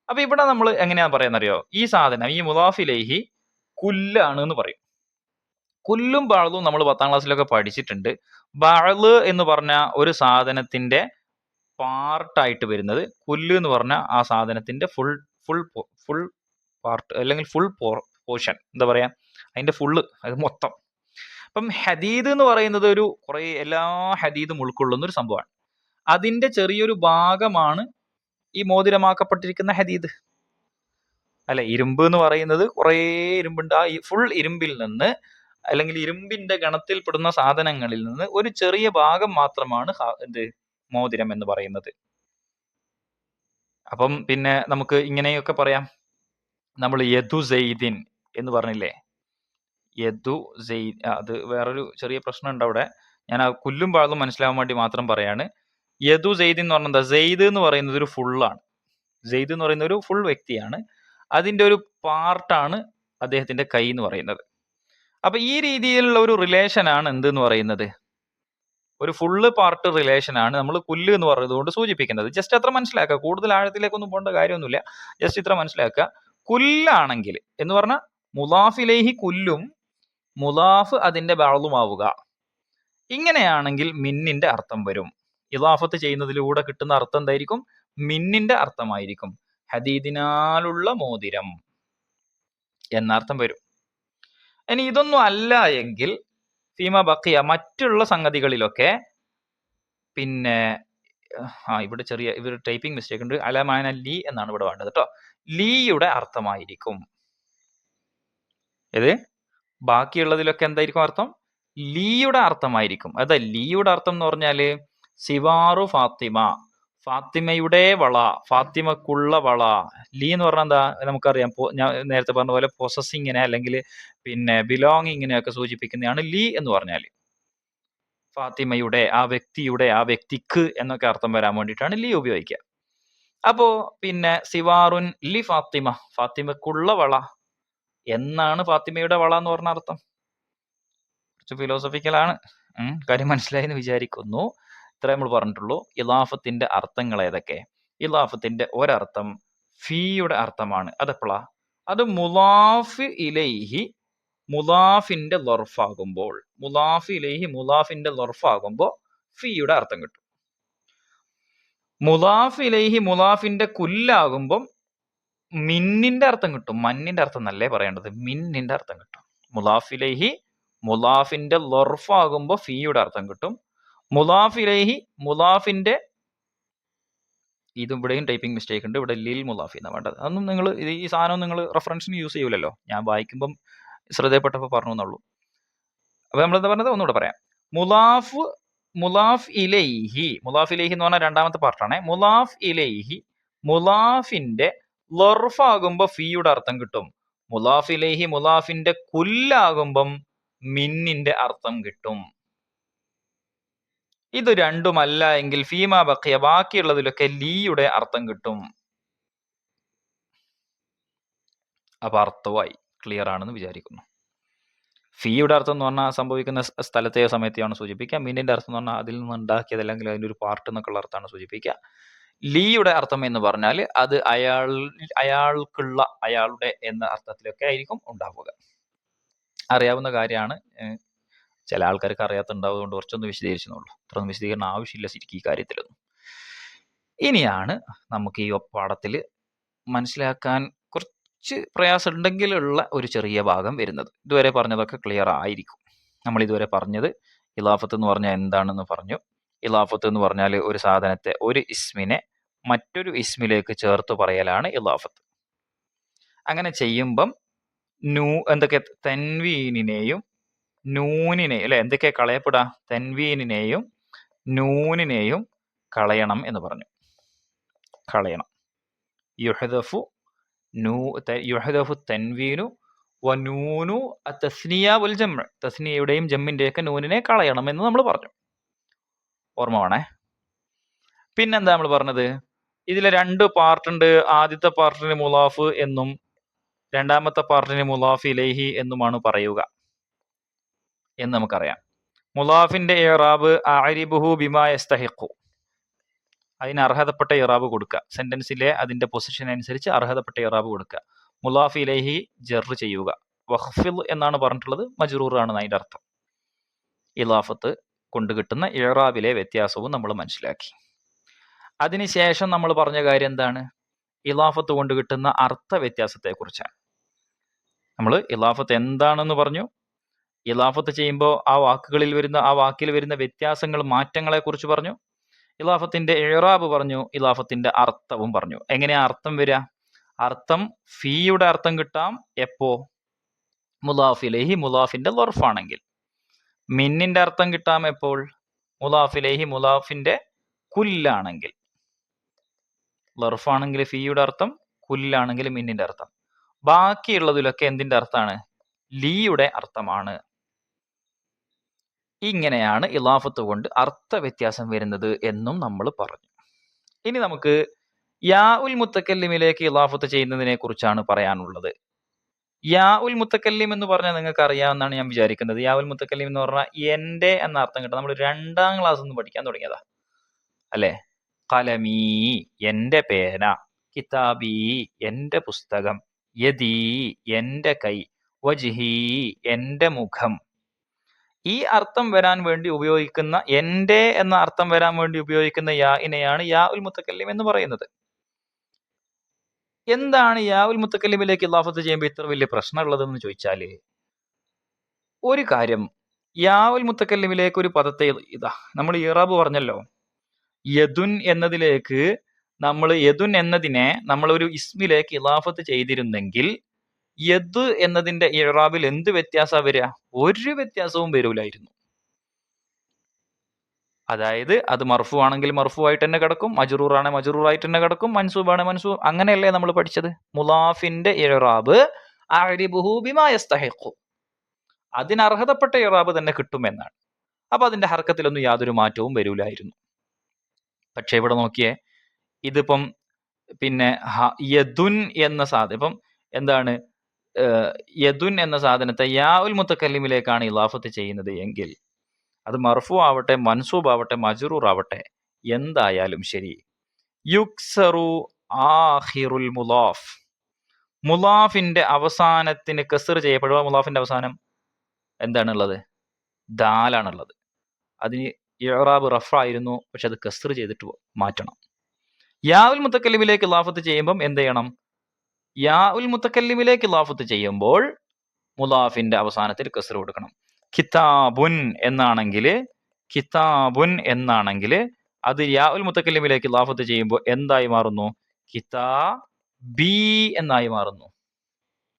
അപ്പൊ ഇവിടെ നമ്മൾ എങ്ങനെയാ പറയാന്നറിയോ? ഈ സാധനം, ഈ മുലാഫ് ഇലൈഹി കുല്ലാണ് എന്ന് പറയും. കുല്ലും ബഅളും നമ്മൾ 10ാം ക്ലാസ്സിലൊക്കെ പഠിച്ചിട്ടുണ്ട്. ബഅള് എന്ന് പറഞ്ഞ ഒരു സാധനത്തിന്റെ പാർട്ടായിട്ട് വരുന്നത്, കുല്ല് എന്ന് പറഞ്ഞ ആ സാധനത്തിന്റെ ഫുൾ പാർട്ട് അല്ലെങ്കിൽ ഫുൾ പോർഷൻ, എന്താ പറയാ, അതിന്റെ ഫുള്ള്, അത് മൊത്തം. അപ്പം ഹദീദ് എന്ന് പറയുന്നത് ഒരു കുറെ എല്ലാ ഹദീദും ഉൾക്കൊള്ളുന്ന ഒരു സംഭവമാണ്. അതിന്റെ ചെറിയൊരു ഭാഗമാണ് ഈ മോതിരമാക്കപ്പെട്ടിരിക്കുന്ന ഹദീദ്. അല്ലെ? ഇരുമ്പ് എന്ന് പറയുന്നത് കുറേ ഇരുമ്പുണ്ട്. ആ ഫുൾ ഇരുമ്പിൽ നിന്ന്, അല്ലെങ്കിൽ ഇരുമ്പിന്റെ ഗണത്തിൽപ്പെടുന്ന സാധനങ്ങളിൽ നിന്ന് ഒരു ചെറിയ ഭാഗം മാത്രമാണ് എന്ത് മോതിരം എന്ന് പറയുന്നത്. അപ്പം പിന്നെ നമുക്ക് ഇങ്ങനെയൊക്കെ പറയാം. നമ്മൾ യദു സെയ്ദിൻ എന്ന് പറഞ്ഞില്ലേ? യദു സെയ്ദ്, അത് വേറൊരു ചെറിയ പ്രശ്നമുണ്ട് അവിടെ. ഞാൻ ആ കുല്ലും പാഴും മനസ്സിലാവാൻ വേണ്ടി മാത്രം പറയാണ്. യദു സെയ്ദ് എന്ന് പറഞ്ഞാൽ എന്താ? സെയ്ദ് എന്ന് പറയുന്നത് ഒരു ഫുള്ളാണ്. സെയ്ദ് എന്ന് പറയുന്ന ഒരു ഫുൾ വ്യക്തിയാണ്. അതിന്റെ ഒരു പാർട്ടാണ് അദ്ദേഹത്തിന്റെ കൈ എന്ന് പറയുന്നത്. അപ്പൊ ഈ രീതിയിലുള്ള ഒരു റിലേഷനാണ് എന്തെന്ന് പറയുന്നത്? ഒരു ഫുള്ള് പാർട്ട് റിലേഷനാണ് നമ്മൾ കുല്ല് എന്ന് പറയുന്നത് കൊണ്ട് സൂചിപ്പിക്കുന്നത്. ജസ്റ്റ് അത്ര മനസ്സിലാക്കുക, കൂടുതൽ ആഴത്തിലേക്കൊന്നും പോകേണ്ട കാര്യമൊന്നുമില്ല. ജസ്റ്റ് ഇത്ര മനസ്സിലാക്കുക. കുല്ലാണെങ്കിൽ എന്ന് പറഞ്ഞാൽ മുലാഫിലേഹി കുല്ലും മുലാഫ് അതിന്റെ ബഅളുമാവുക. ഇങ്ങനെയാണെങ്കിൽ മിന്നിന്റെ അർത്ഥം വരും. ഇളാഫത്ത് ചെയ്യുന്നതിലൂടെ കിട്ടുന്ന അർത്ഥം എന്തായിരിക്കും? മിന്നിന്റെ അർത്ഥമായിരിക്കും. ഹദീദിനാലുള്ള മോതിരം എന്നർത്ഥം വരും. ഇനി ഇതൊന്നും അല്ല എങ്കിൽ ഫീമ ബക്കിയ, മറ്റുള്ള സംഗതികളിലൊക്കെ പിന്നെ ഇവിടെ ഇവർ ടൈപ്പിംഗ് മിസ്റ്റേക്ക് ഉണ്ട്. അലമാന ലീ എന്നാണ് ഇവിടെ വേണ്ടത് കേട്ടോ. ലീയുടെ അർത്ഥമായിരിക്കും. ഇത് ബാക്കിയുള്ളതിലൊക്കെ എന്തായിരിക്കും അർത്ഥം? ലീയുടെ അർത്ഥമായിരിക്കും. അതാ ലീയുടെ അർത്ഥം എന്ന് പറഞ്ഞാല് സിവാറു ഫാത്തിമ, ഫാത്തിമയുടെ വള, ഫാത്തിമക്കുള്ള വള. ലീ എന്ന് പറഞ്ഞാൽ എന്താ? നമുക്കറിയാം, ഞാൻ നേരത്തെ പറഞ്ഞ പോലെ പൊസസിങ്ങിനെ അല്ലെങ്കിൽ പിന്നെ ബിലോങ്ങിങ്ങിനെയൊക്കെ സൂചിപ്പിക്കുന്നതാണ് ലീ എന്ന് പറഞ്ഞാൽ. ഫാത്തിമയുടെ, ആ വ്യക്തിയുടെ, ആ വ്യക്തിക്ക് എന്നൊക്കെ അർത്ഥം വരാൻ വേണ്ടിയിട്ടാണ് ലീ ഉപയോഗിക്കുക. അപ്പോ പിന്നെ സിവാറുൻ ലി ഫാത്തിമ, ഫാത്തിമക്കുള്ള വള എന്നാണ് ഫാത്തിമയുടെ വള എന്ന് പറഞ്ഞ അർത്ഥം. കുറച്ച് ഫിലോസഫിക്കലാണ്. കാര്യം മനസ്സിലായി എന്ന് വിചാരിക്കുന്നു. ഇത്രേ നമ്മൾ പറഞ്ഞിട്ടുള്ളൂ. ഇലാഫത്തിന്റെ അർത്ഥങ്ങൾ ഏതൊക്കെ? ഇലാഫത്തിന്റെ ഒരർത്ഥം ഫീയുടെ അർത്ഥമാണ്. അതെപ്പോഴാ? അത് മുലാഫ് ഇലൈഹി, മുലാഫിന്റെ ലർഫാകുമ്പോൾ, മുലാഫ് ഇലൈഹി മുലാഫിന്റെ ലർഫാകുമ്പോൾ ഫീയുടെ അർത്ഥം കിട്ടും. മുലാഫ് ഇലൈഹി മുലാഫിന്റെ കുല്ലാകുമ്പം മിന്നിന്റെ അർത്ഥം കിട്ടും. മന്നിന്റെ അർത്ഥം നല്ലേ പറയേണ്ടത്, മിന്നിന്റെ അർത്ഥം കിട്ടും. മുലാഫ് ഇലൈഹി മുലാഫിന്റെ ലർഫാകുമ്പോൾ ഫീയുടെ അർത്ഥം കിട്ടും. മുലാഫ് ഇലൈഹി മുലാഫിന്റെ, ഇതും ഇവിടെയും ടൈപ്പിംഗ് മിസ്റ്റേക്ക് ഉണ്ട്. ഇവിടെ ലിൽ മുലാഫി എന്നാണ് വേണ്ടത്. അതൊന്നും നിങ്ങൾ ഈ സാധനം നിങ്ങൾ റെഫറൻസിന് യൂസ് ചെയ്യൂലല്ലോ. ഞാൻ വായിക്കുമ്പം ശ്രദ്ധയപ്പെട്ടപ്പോൾ പറഞ്ഞു എന്നുള്ളൂ. അപ്പൊ നമ്മൾ എന്താ പറഞ്ഞത്? ഒന്നുകൂടെ പറയാം. മുലാഫ് ഇലൈഹി, മുലാഫ് ഇലൈഹി എന്ന് പറഞ്ഞാൽ രണ്ടാമത്തെ പാർട്ടാണ്. മുലാഫ് ഇലൈഹി മുലാഫിന്റെ ലർഫാകുമ്പോ ഫീയുടെ അർത്ഥം കിട്ടും. മുലാഫ് ഇലൈഹി മുലാഫിന്റെ കുല്ലാകുമ്പം മിന്നിന്റെ അർത്ഥം കിട്ടും. ഇത് രണ്ടുമല്ല എങ്കിൽ ഫീമ ബഖിയ, ബാക്കിയുള്ളതിലൊക്കെ ലീയുടെ അർത്ഥം കിട്ടും. അപ്പൊ അർത്ഥമായി ക്ലിയർ ആണെന്ന് വിചാരിക്കുന്നു. ഫീയുടെ അർത്ഥം എന്ന് പറഞ്ഞാൽ സംഭവിക്കുന്ന സ്ഥലത്തെ സമയത്തെയാണ് സൂചിപ്പിക്കുക. മിന്നിന്റെ അർത്ഥം എന്ന് പറഞ്ഞാൽ അതിൽ നിന്ന് ഉണ്ടാക്കിയത് അല്ലെങ്കിൽ അതിൻ്റെ ഒരു പാർട്ട് എന്നൊക്കെയുള്ള അർത്ഥമാണ് സൂചിപ്പിക്കുക. ലീയുടെ അർത്ഥം എന്ന് പറഞ്ഞാൽ അത് അയാൾക്കുള്ള, അയാളുടെ എന്ന അർത്ഥത്തിലൊക്കെ ആയിരിക്കും ഉണ്ടാവുക. അറിയാവുന്ന കാര്യമാണ്. ചില ആൾക്കാർക്ക് അറിയാത്തുണ്ടാവുന്നതുകൊണ്ട് കുറച്ചൊന്ന് വിശദീകരിച്ചെന്നുള്ളൂ. ഇത്രയൊന്നും വിശദീകരണം ആവശ്യമില്ല ശരിക്കും ഈ കാര്യത്തിലൊന്നും. ഇനിയാണ് നമുക്ക് ഈ പാഠത്തിൽ മനസ്സിലാക്കാൻ കുറച്ച് പ്രയാസം ഉണ്ടെങ്കിലുള്ള ഒരു ചെറിയ ഭാഗം വരുന്നത്. ഇതുവരെ പറഞ്ഞതൊക്കെ ക്ലിയർ ആയിരിക്കും. നമ്മൾ ഇതുവരെ പറഞ്ഞത് ഇലാഫത്ത് എന്ന് പറഞ്ഞാൽ എന്താണെന്ന് പറഞ്ഞു. ഇലാഫത്ത് എന്ന് പറഞ്ഞാൽ ഒരു സാധനത്തെ, ഒരു ഇസ്മിനെ മറ്റൊരു ഇസ്മിലേക്ക് ചേർത്ത് പറയലാണ് ഇലാഫത്ത്. അങ്ങനെ ചെയ്യുമ്പം എന്തൊക്കെ തൻവീനിനെയും നൂനിനെയും, അല്ലെ, എന്തൊക്കെ കളയപ്പെടാ? തൻവീനിനെയും നൂനിനെയും കളയണം എന്ന് പറഞ്ഞു. കളയണം. യുഹദഫു തൻവീനു വ നൂനു തസ്നിയ വൽ ജംഅ്, തസ്നിയയുടെയും ജമ്മിന്റെയൊക്കെ നൂനിനെ കളയണം എന്ന് നമ്മൾ പറഞ്ഞു. ഓർമ്മ വേണേ. പിന്നെന്താ നമ്മൾ പറഞ്ഞത്? ഇതിലെ രണ്ട് പാർട്ടുണ്ട്. ആദ്യത്തെ പാർട്ടിന് മുലാഫ് എന്നും രണ്ടാമത്തെ പാർട്ടിന് മുലാഫ് ഇലൈഹി എന്നുമാണ് പറയുക എന്ന് നമുക്കറിയാം. മുലാഫിന്റെ ഇറാബ് അഅരിബുഹു ബിമാ യസ്തഹിഖു, അതിന് അർഹതപ്പെട്ട ഇറാബ് കൊടുക്കുക. സെന്റൻസിലെ അതിന്റെ പൊസിഷൻ അനുസരിച്ച് അർഹതപ്പെട്ട ഇറാബ് കൊടുക്കുക. മുലാഫ് ഇലൈഹി ജർ ചെയ്യുക. വഖ്ഫിദ് എന്നാണ് പറഞ്ഞിട്ടുള്ളത്, മജ്റൂർ ആണ് അതിന്റെ അർത്ഥം. ഇലാഫത്ത് കൊണ്ട് കിട്ടുന്ന ഇറാബിലെ വ്യത്യാസവും നമ്മൾ മനസ്സിലാക്കി. അതിനുശേഷം നമ്മൾ പറഞ്ഞ കാര്യം എന്താണ്? ഇലാഫത്ത് കൊണ്ട് കിട്ടുന്ന അർത്ഥ വ്യത്യാസത്തെ കുറിച്ചാണ്. നമ്മൾ ഇലാഫത്ത് എന്താണെന്ന് പറഞ്ഞു. ഇലാഫത്ത് ചെയ്യുമ്പോൾ ആ വാക്കിൽ വരുന്ന വ്യത്യാസങ്ങൾ, മാറ്റങ്ങളെ കുറിച്ച് പറഞ്ഞു. ഇലാഫത്തിന്റെ ഇറാബ് പറഞ്ഞു. ഇലാഫത്തിന്റെ അർത്ഥവും പറഞ്ഞു. എങ്ങനെയാ അർത്ഥം വരിക? അർത്ഥം ഫീയുടെ അർത്ഥം കിട്ടാം എപ്പോ? മുലാഫിലേഹി മുലാഫിന്റെ ലർഫാണെങ്കിൽ. മിന്നിന്റെ അർത്ഥം കിട്ടാം എപ്പോൾ? മുലാഫിലേഹി മുലാഫിന്റെ കുല്ലാണെങ്കിൽ. ലർഫാണെങ്കിൽ ഫീയുടെ അർത്ഥം, കുല്ലാണെങ്കിൽ മിന്നിന്റെ അർത്ഥം. ബാക്കിയുള്ളതിലൊക്കെ എന്തിന്റെ അർത്ഥമാണ്? ലീയുടെ അർത്ഥമാണ്. ഇങ്ങനെയാണ് ഇലാഫത്ത് കൊണ്ട് അർത്ഥ വ്യത്യാസം വരുന്നത് എന്നും നമ്മൾ പറഞ്ഞു. ഇനി നമുക്ക് യാ ഉൽ മുത്തക്കല്ലിമിലേക്ക് ഇലാഫത്ത് ചെയ്യുന്നതിനെ കുറിച്ചാണ് പറയാനുള്ളത്. യാ ഉൽ മുത്തക്കല്ലിം എന്ന് പറഞ്ഞാൽ നിങ്ങൾക്ക് അറിയാമെന്നാണ് ഞാൻ വിചാരിക്കുന്നത്. യാ ഉൽ മുത്തക്കല്ലിം എന്ന് പറഞ്ഞാൽ എന്റെ എന്ന അർത്ഥം കിട്ടും. നമ്മൾ 2ാം ക്ലാസ്സിൽ നിന്ന് പഠിക്കാൻ തുടങ്ങിയതാ അല്ലെ? കലമീ എന്റെ പേന, കിതാബി എന്റെ പുസ്തകം, യദീ എന്റെ കൈ, വജ്ഹി എന്റെ മുഖം. ഈ അർത്ഥം വരാൻ വേണ്ടി ഉപയോഗിക്കുന്ന, എന്റെ എന്ന അർത്ഥം വരാൻ വേണ്ടി ഉപയോഗിക്കുന്ന യാഇനെയാണ് യാ ഉൽ മുത്തക്കല്ലിം എന്ന് പറയുന്നത്. എന്താണ് യാ ഉൽ മുത്തക്കല്ലിമിലേക്ക് ഇലാഫത്ത് ചെയ്യുമ്പോൾ ഇത്ര വലിയ പ്രശ്നമുള്ളതെന്ന് ചോദിച്ചാല്, ഒരു കാര്യം, യാ ഉൽ മുത്തക്കല്ലിമിലേക്ക് ഒരു പദത്തെ ഇതാ നമ്മൾ ഇറാബ് പറഞ്ഞല്ലോ, യദുൻ എന്നതിലേക്ക് യദുൻ എന്നതിനെ നമ്മൾ ഒരു ഇസ്മിലേക്ക് ഇലാഫത്ത് ചെയ്തിരുന്നെങ്കിൽ യദ് എന്നതിന്റെ ഇറാബിൽ എന്ത് വ്യത്യാസമാണ് വരിക? ഒരു വ്യത്യാസവും വരൂലായിരുന്നു. അതായത് അത് മർഫു ആണെങ്കിൽ മർഫു ആയിട്ട് തന്നെ കിടക്കും, മജ്റൂർ ആണെങ്കിൽ മജ്റൂർ ആയിട്ട് തന്നെ കിടക്കും, മൻസൂബ് ആണ് മൻസൂബ്. അങ്ങനെയല്ലേ നമ്മൾ പഠിച്ചത്? മുലാഫിന്റെ ഇറാബ് അഅരിബുഹു ബിമാ യസ്തഹിഖു, അതിന് അർഹതപ്പെട്ട ഇറാബ് തന്നെ കിട്ടുമെന്നാണ്. അപ്പൊ അതിന്റെ ഹർക്കത്തിലൊന്നും യാതൊരു മാറ്റവും വരൂലായിരുന്നു. പക്ഷെ ഇവിടെ നോക്കിയേ, ഇതിപ്പം പിന്നെ യദുൻ എന്ന സാധനം, ഇപ്പം എന്താണ്, യദുൻ എന്ന സാധനത്തെ യാ ഉൽ മുത്തക്കല്ലിമിലേക്കാണ് ഇലാഫത്ത് ചെയ്യുന്നത് എങ്കിൽ അത് മർഫു ആവട്ടെ, മൻസൂബ് ആവട്ടെ, മജ്റൂർ ആവട്ടെ, എന്തായാലും ശരി, യുക്സറു ആഖിറുൽ മുലാഫ്, മുലാഫിന്റെ അവസാനത്തിന് കസ്ർ ചെയ്യപ്പെടുക. മുലാഫിന്റെ അവസാനം എന്താണുള്ളത്? ദാലാണുള്ളത്. അതിന് ഇറാബ് റഫ് ആയിരുന്നു, പക്ഷെ അത് കസ്ർ ചെയ്തിട്ട് മാറ്റണം. യാ ഉൽ മുത്തക്കല്ലിമിലേക്ക് ഇലാഫത്ത് ചെയ്യുമ്പം എന്ത് ചെയ്യണം? യാ ഉൽ മുത്തക്കല്ലിമിലേക്ക് ഇലാഫത്ത് ചെയ്യുമ്പോൾ മുലാഫിന്റെ അവസാനത്തിൽ കസ്ർ കൊടുക്കണം. കിതാബുൻ എന്നാണെങ്കിൽ അത് യാ ഉൽ മുത്തക്കല്ലിമിലേക്ക് ഇലാഫത്ത് ചെയ്യുമ്പോൾ എന്തായി മാറുന്നു? കിതാബി എന്നായി മാറുന്നു.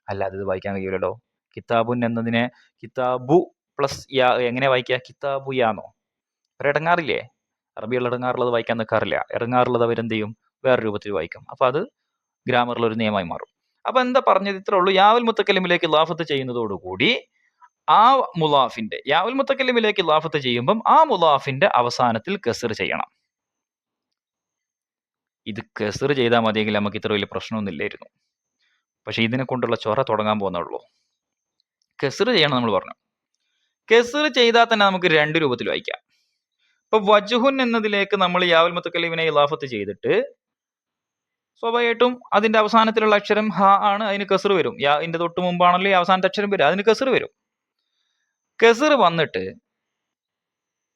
അല്ലാതെ ഇത് വായിക്കാൻ കഴിയില്ലല്ലോ. കിതാബുൻ എന്നതിനെ കിതാബു പ്ലസ് യാ എങ്ങനെ വായിക്കുക? കിതാബു യാന്നോ? ഒരിടങ്ങാറില്ലേ? അറബിയുള്ള ഇടങ്ങാറുള്ളത് വായിക്കാൻ നിൽക്കാറില്ല. ഇറങ്ങാറുള്ളത് അവരെന്ത് ചെയ്യും? വേറെ രൂപത്തിൽ വായിക്കും. അപ്പൊ അത് ഗ്രാമറിലൊരു നിയമമായി മാറും. അപ്പൊ എന്താ പറഞ്ഞത്? ഇത്രേ ഉള്ളൂ. യാ ഉൽ മുത്തക്കല്ലിമിലേക്ക് ഇലാഫത്ത് ചെയ്യുന്നതോടുകൂടി ആ മുലാഫിന്റെ, യാ ഉൽ മുത്തക്കല്ലിമിലേക്ക് ഇലാഫത്ത് ചെയ്യുമ്പം ആ മുലാഫിന്റെ അവസാനത്തിൽ കസ്ർ ചെയ്യണം. ഇത് കസ്ർ ചെയ്താൽ മതിയെങ്കിൽ നമുക്ക് ഇത്ര വലിയ പ്രശ്നമൊന്നും ഇല്ലായിരുന്നു. പക്ഷെ ഇതിനെ കൊണ്ടുള്ള ചൊറ തുടങ്ങാൻ പോകുന്നുള്ളൂ. കസ്ർ ചെയ്യണം നമ്മൾ പറഞ്ഞു. കസ്ർ ചെയ്താൽ തന്നെ നമുക്ക് 2 രൂപത്തിൽ വായിക്കാം. ഇപ്പൊ വജ്ഹുൻ എന്നതിലേക്ക് നമ്മൾ യാ ഉൽ മുത്തക്കല്ലിമിനെ ഇലാഫത്ത് ചെയ്തിട്ട് സ്വാഭാവികമായിട്ടും അതിന്റെ അവസാനത്തിലുള്ള അക്ഷരം ഹ ആണ്, അതിന് കസ്ർ വരും. യാന്റെ തൊട്ട് മുമ്പാണല്ലോ ഈ അവസാനത്തെ അക്ഷരം വരും, അതിന് കസ്ർ വരും. കസ്ർ വന്നിട്ട്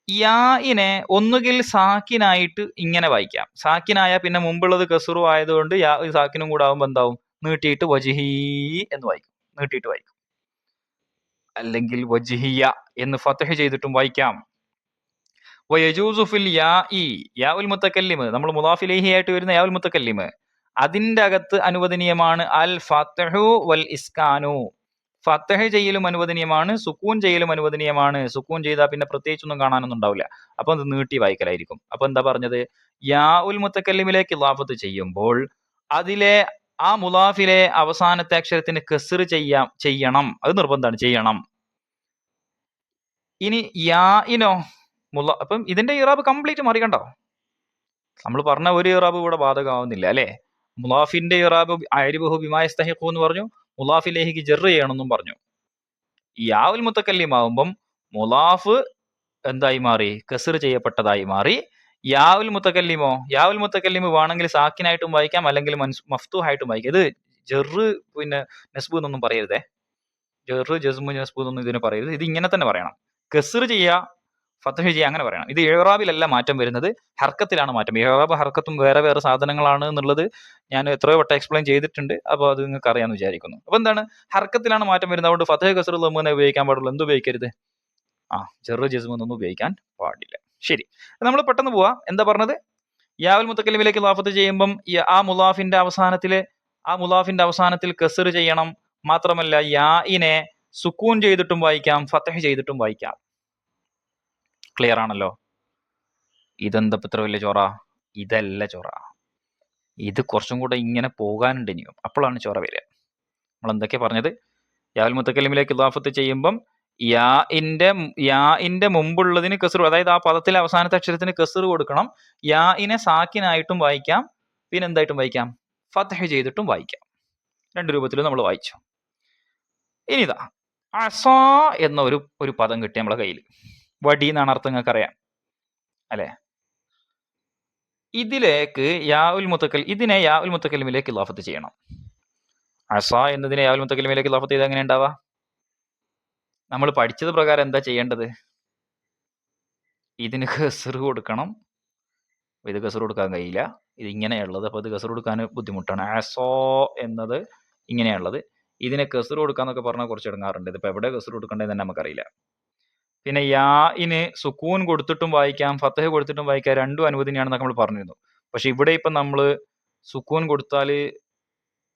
യാഇനെ ഒന്നുകിൽ സാക്കിനായിട്ട് ഇങ്ങനെ വായിക്കാം. സാക്കിനായ പിന്നെ മുമ്പുള്ളത് കസ്റു ആയതുകൊണ്ട് യാ സാക്കിനും കൂടെ ആവുമ്പോൾ എന്താവും? നീട്ടിയിട്ട് വജ്ഹി എന്ന് വായിക്കും, നീട്ടിയിട്ട് വായിക്കും. അല്ലെങ്കിൽ വജ്ഹിയ എന്ന് ഫത്ഹ് ചെയ്തിട്ടും വായിക്കാം. വയജൂസു ഫിൽ യാ ഉൽ മുത്തക്കല്ലിം, നമ്മൾ മുളാഫ് ഇലൈഹി ആയിട്ട് വരുന്ന യാ ഉൽ മുത്തക്കല്ലിം, അതിന്റെ അകത്ത് അനുവദനീയമാണ് അൽ ഫത്ഹു വൽ ഇസ്കാനു. ഫത്ഹ് ചെയ്യലും അനുവദനീയമാണ്, സുക്കൂൻ ചെയ്യലും അനുവദനീയമാണ്. സുക്കൂൻ ചെയ്താൽ പിന്നെ പ്രത്യേകിച്ചൊന്നും കാണാനൊന്നും ഉണ്ടാവില്ല. അപ്പൊ അത് നീട്ടി വായിക്കലായിരിക്കും. അപ്പൊ എന്താ പറഞ്ഞത്? യാ ഉൽ മുത്തക്കല്ലിമിലേക്ക് ഇലാഫത്ത് ചെയ്യുമ്പോൾ അതിലെ ആ മുലാഫിലെ അവസാനത്തെ അക്ഷരത്തിന് കസ്ർ ചെയ്യണം. അത് നിർബന്ധമാണ്, ചെയ്യണം. ഇനി യാഇനോ അപ്പം ഇതിന്റെ ഇറാബ് കംപ്ലീറ്റ് മറികണ്ടോ? നമ്മൾ പറഞ്ഞ ഒരു ഇറാബ് ഇവിടെ ബാധകമാവുന്നില്ല അല്ലെ? മുലാഫിന്റെ ഇറാബ് അരിബഹു ബിമാ യസ്തഹിഖു എന്ന് പറഞ്ഞു, മുലാഫിലേഹിക്ക് ജെറ് ചെയ്യണമെന്നും പറഞ്ഞു. യാ ഉൽ മുത്തക്കല്ലിം ആവുമ്പം മുലാഫ് എന്തായി മാറി? കസ്ർ ചെയ്യപ്പെട്ടതായി മാറി. യാ ഉൽ മുത്തക്കല്ലിമോ, യാ ഉൽ മുത്തക്കല്ലിം വേണമെങ്കിൽ സാക്കിനായിട്ടും വായിക്കാം, അല്ലെങ്കിൽ മഫ്തൂഹായിട്ടും വായിക്കാം. ഇത് ജെറ് പിന്നെ നസ്ബ് എന്നൊന്നും പറയരുതേ. ജെറ് ജസ്മു നസ്ബ് എന്നൊന്നും ഇതിന് പറയരുത്. ഇത് ഇങ്ങനെ തന്നെ പറയണം. കസ്ർ ചെയ്യുക, ഫത്ഹ് ചെയ്യുക, അങ്ങനെ പറയണം. ഇത് ഇറാബിലല്ല മാറ്റം വരുന്നത്, ഹർക്കത്തിലാണ് മാറ്റം. ഇറാബ് ഹർക്കത്തും വേറെ വേറെ സാധനങ്ങളാണ് എന്നുള്ളത് ഞാൻ എത്രയോ വട്ടം എക്സ്പ്ലെയിൻ ചെയ്തിട്ടുണ്ട്. അപ്പോൾ അത് നിങ്ങൾക്ക് അറിയാമെന്ന് വിചാരിക്കുന്നു. അപ്പൊ എന്താണ്? ഹർക്കത്തിലാണ് മാറ്റം വരുന്നത്. അതുകൊണ്ട് ഫത്ഹ് കസ്ർ ലമ്മുനെ ഉപയോഗിക്കാൻ പാടുള്ളൂ. എന്ത് ഉപയോഗിക്കരുത്? ജെറ് ജസ്മു എന്നൊന്നും ഉപയോഗിക്കാൻ പാടില്ല. ശരി, നമ്മൾ പെട്ടെന്ന് പോവാം. എന്താ പറഞ്ഞത്? യാ ഉൽ മുത്തക്കല്ലിമിലേക്ക് ഇലാഫത്ത് ചെയ്യുമ്പം ആ മുലാഫിന്റെ അവസാനത്തില് ആ മുലാഫിന്റെ അവസാനത്തിൽ കസർ ചെയ്യണം. മാത്രമല്ല യാഇനെ സുക്കൂൻ ചെയ്തിട്ടും വായിക്കാം, ഫതഹ് ചെയ്തിട്ടും വായിക്കാം. ക്ലിയർ ആണല്ലോ? ഇതെന്താ ഇത്ര വലിയ ചോറ? ഇതല്ല ചോറ. ഇത് കുറച്ചും കൂടെ ഇങ്ങനെ പോകാനുണ്ട് ഇനിയും. അപ്പോഴാണ് ചോറ വരിക. നമ്മൾ എന്തൊക്കെ പറഞ്ഞത്? യാൽ മുത്തക്കല്ലിമിലേക്ക് ഇദാഫത്ത് ചെയ്യുമ്പം യാഇന്റെ മുമ്പുള്ളതിന് കസർ, അതായത് ആ പദത്തിലെ അവസാനത്തെ അക്ഷരത്തിന് കസർ കൊടുക്കണം. യാഇനെ സാക്കിനായിട്ടും വായിക്കാം, പിന്നെ എന്തായിട്ടും വായിക്കാം, ഫതഹ് ചെയ്തിട്ടും വായിക്കാം. രണ്ട് രൂപത്തിലും നമ്മൾ വായിച്ചു. ഇനിതാ അസാ എന്ന ഒരു പദം കിട്ടി നമ്മളെ കയ്യിൽ. വടി എന്നാണ് അർത്ഥം, നിങ്ങൾക്ക് അറിയാം അല്ലെ? ഇതിനെ യാ ഉൽ മുത്തക്കല്ലിമിലേക്ക് ഇദാഫത്ത് ചെയ്യണം. അസ എന്നതിനെ യാ ഉൽ മുത്തക്കല്ലിമിലേക്ക് ഇദാഫത്ത് ചെയ്ത് എങ്ങനെ ഉണ്ടാവുക? നമ്മൾ പഠിച്ചത് പ്രകാരം എന്താ ചെയ്യേണ്ടത്? ഇതിന് കസർ കൊടുക്കണം. ഇത് കസർ കൊടുക്കാൻ കഴിയില്ല, ഇത് ഇങ്ങനെയുള്ളത്. അപ്പൊ ഇത് കസർ കൊടുക്കാൻ ബുദ്ധിമുട്ടാണ്. അസോ എന്നത് ഇങ്ങനെയുള്ളത്. ഇതിനെ കസർ കൊടുക്കാന്നൊക്കെ പറഞ്ഞാൽ കുറച്ച് ഇടങ്ങാറുണ്ട്. ഇതിപ്പോ എവിടെ കസർ കൊടുക്കേണ്ടത് തന്നെ നമുക്കറിയില്ല. പിന്നെ യാഇന് സുക്കൂൻ കൊടുത്തിട്ടും വായിക്കാം, ഫതഹ് കൊടുത്തിട്ടും വായിക്കാം. രണ്ടും അനുവദനീയാണെന്നൊക്കെ നമ്മൾ പറഞ്ഞിരുന്നു. പക്ഷെ ഇവിടെ ഇപ്പൊ നമ്മള് സുക്കൂൻ കൊടുത്താൽ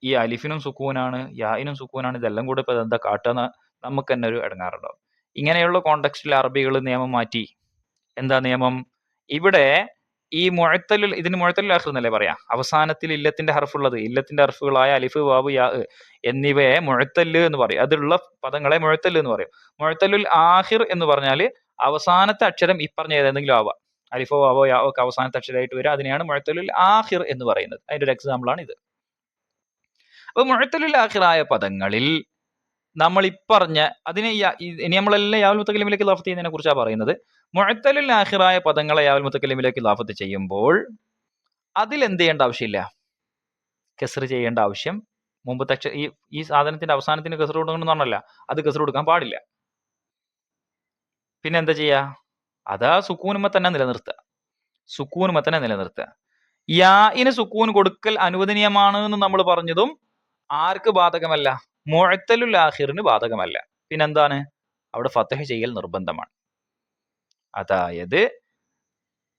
ഈ അലിഫിനും സുക്കൂനാണ്, യാഇനും സുക്കൂനാണ്. ഇതെല്ലാം കൂടെ ഇപ്പൊ എന്താ കാട്ടുക? നമുക്ക് തന്നെ ഒരു ഇടങ്ങാറുണ്ടാവും. ഇങ്ങനെയുള്ള കോണ്ടെക്സ്റ്റിൽ അറബികൾ നിയമം മാറ്റി. എന്താ നിയമം? ഇവിടെ ഈ ഇതിന് മുഅത്തലുൽ ആഖിർ എന്നല്ലേ പറയാ? അവസാനത്തിൽ ഇല്ലത്തിന്റെ ഹർഫുള്ളത്, ഇല്ലത്തിന്റെ ഹർഫുകളായ അലിഫ്, വാവ്, യാ എന്നിവയെ മുഅത്തല് എന്ന് പറയും. അതിലുള്ള പദങ്ങളെ മുഅത്തല് എന്ന് പറയും. മുഅത്തലുൽ ആഖിർ എന്ന് പറഞ്ഞാൽ അവസാനത്തെ അക്ഷരം ഈ പറഞ്ഞ ഏതെങ്കിലും ആവാം. അലിഫോ വാവോ യാ ഒക്കെ അവസാനത്തെ അക്ഷരമായിട്ട് വരിക. അതിനെയാണ് മുഅത്തലുൽ ആഖിർ എന്ന് പറയുന്നത്. അതിന്റെ ഒരു എക്സാമ്പിൾ ആണ് ഇത്. അപ്പൊ മുഅത്തലുൽ ആഖിറായ പദങ്ങളിൽ നമ്മൾ ഇപ്പറഞ്ഞ അതിനെ ഇനി നമ്മളെല്ലാം യാ ഉൽ മുത്തക്കല്ലിമിലേക്ക് ഇദാഫത്ത് ചെയ്യുന്നതിനെ കുറിച്ചാണ് പറയുന്നത്. മുഅത്തലുൽ ആഖിറായ പദങ്ങളെ യാ ഉൽ മുത്തക്കല്ലിമിലേക്ക് ഇദാഫത്ത് ചെയ്യുമ്പോൾ അതിൽ എന്ത് ചെയ്യേണ്ട ആവശ്യമില്ല, കസ്ർ ചെയ്യേണ്ട ആവശ്യം. മുമ്പത്തെ ഈ സാധനത്തിന്റെ അവസാനത്തിന് കസ്ർ കൊടുക്കണമെന്ന് പറഞ്ഞല്ല, അത് കസ്ർ കൊടുക്കാൻ പാടില്ല. പിന്നെ എന്താ ചെയ്യാ? അതാ സുക്കൂനുമ തന്നെ നിലനിർത്തുക. യാഇന് സുക്കൂൻ കൊടുക്കൽ അനുവദനീയമാണ് എന്ന് നമ്മൾ പറഞ്ഞതും ആർക്ക് ബാധകമല്ല? മുഅത്തലുൽ ആഖിറിന് ബാധകമല്ല. പിന്നെന്താണ്? അവിടെ ഫതഹ് ചെയ്യൽ നിർബന്ധമാണ്. അതായത്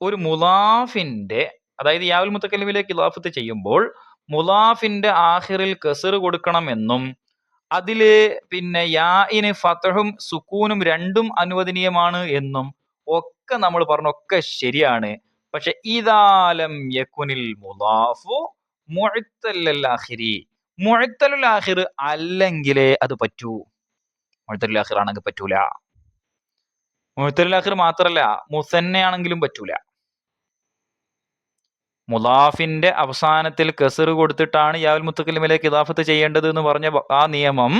ഒരു മുലാഫിന്റെ, അതായത് യാ ഉൽ മുത്തക്കല്ലിമിലേക്ക് ഇദാഫത്ത് ചെയ്യുമ്പോൾ മുലാഫിന്റെ ആഖിറിൽ കസർ കൊടുക്കണമെന്നും അതില് പിന്നെ യാഇന് ഫതഹും സുക്കൂനും രണ്ടും അനുവദനീയമാണ് എന്നും ഒക്കെ നമ്മൾ പറഞ്ഞൊക്കെ ശരിയാണ്. പക്ഷെ ഇദാലം യകുനിൽ മുലാഫു മുഅത്തലുൽ ആഖിരി, മുഅത്തലുൽ ആഖിർ അല്ലെങ്കിലേ അത് പറ്റൂ. മുഅത്തലുൽ ആഖിർ ആണെങ്കിൽ പറ്റൂല. മുഅത്തലുൽ ആഖിർ മാത്രല്ല, മുസന്നയാണെങ്കിലും പറ്റൂല. മുലാഫിന്റെ അവസാനത്തിൽ കസർ കൊടുത്തിട്ടാണ് യാ ഉൽ മുത്തക്കല്ലിമിലേക്ക് ഇദാഫത്ത് ചെയ്യേണ്ടത് എന്ന് പറഞ്ഞ ആ നിയമം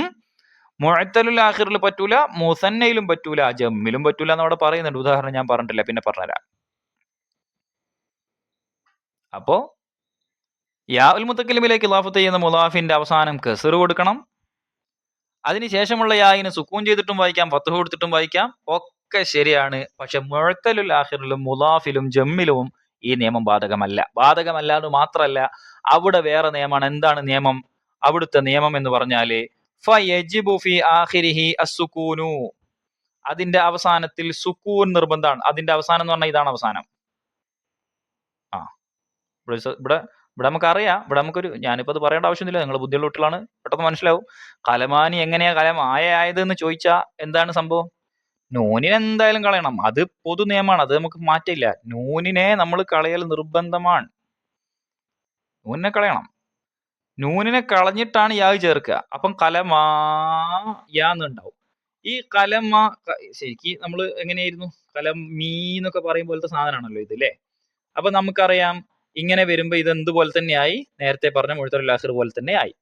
മുഅത്തലുൽ ആഖിറിൽ പറ്റൂല, മുസന്നയിലും പറ്റൂല, ജമ്മിലും പറ്റൂല എന്ന് അവിടെ പറയുന്നുണ്ട്. ഉദാഹരണം ഞാൻ പറഞ്ഞിട്ടില്ല, പിന്നെ പറഞ്ഞുതരാം. അപ്പോ യാ ഉൽ മുത്തക്കല്ലിമിലേക്ക് ഇദാഫത്ത് ചെയ്യുന്ന മുലാഫിന്റെ അവസാനം കസർ കൊടുക്കണം. അതിനുശേഷമുള്ള യായിന് സുക്കൂൻ ചെയ്തിട്ടും വായിക്കാം, ഫത്ഹ് കൊടുത്തിട്ടും വായിക്കാം, ഒക്കെ ശരിയാണ്. പക്ഷെ മുഅത്തലുൽ ആഖിറിലും മുലാഫിലും ജമ്മിലും ഈ നിയമം ബാധകമല്ല എന്ന് മാത്രമല്ല, അവിടെ വേറെ നിയമമാണ്. എന്താണ് നിയമം? അവിടുത്തെ നിയമം എന്ന് പറഞ്ഞാല് ഫയജിബു ഫി ആഖിരിഹി അസ്സുകൂനു, അതിന്റെ അവസാനത്തിൽ സുക്കൂൻ നിർബന്ധമാണ്. അതിന്റെ അവസാനം എന്ന് പറഞ്ഞാൽ ഇതാണ് അവസാനം. ഇവിടെ നമുക്കറിയാം, ഇവിടെ നമുക്കൊരു, ഞാനിപ്പോ അത് പറയേണ്ട ആവശ്യമില്ല, നിങ്ങൾ ബുദ്ധിയുള്ള കുട്ടികളാണ്, പെട്ടെന്ന് മനസ്സിലാവും. കലമാനി എങ്ങനെയാ ആയത് എന്ന് ചോദിച്ചാ എന്താണ് സംഭവം? നൂനിനെ എന്തായാലും കളയണം. അത് പൊതു നിയമമാണ്, അത് നമുക്ക് മാറ്റില്ല. നൂനിനെ നമ്മൾ കളയൽ നിർബന്ധമാണ്. നൂനിനെ കളയണം. നൂനിനെ കളഞ്ഞിട്ടാണ് യാ ചേർക്കുക. അപ്പം കലമാ യാ എന്നുണ്ടാവും. ഈ കലമാ ശരിക്ക് നമ്മൾ എങ്ങനെയായിരുന്നു? കലമീ എന്നൊക്കെ പറയും പോലത്തെ സാധനമാണല്ലോ ഇത്, അല്ലേ? അപ്പൊ നമുക്കറിയാം ഇങ്ങനെ വരുമ്പോ ഇത് എന്തുപോലെ തന്നെയായി? നേരത്തെ പറഞ്ഞ മുഅത്തലുൽ ആഖിർ പോലെ തന്നെ ആയി.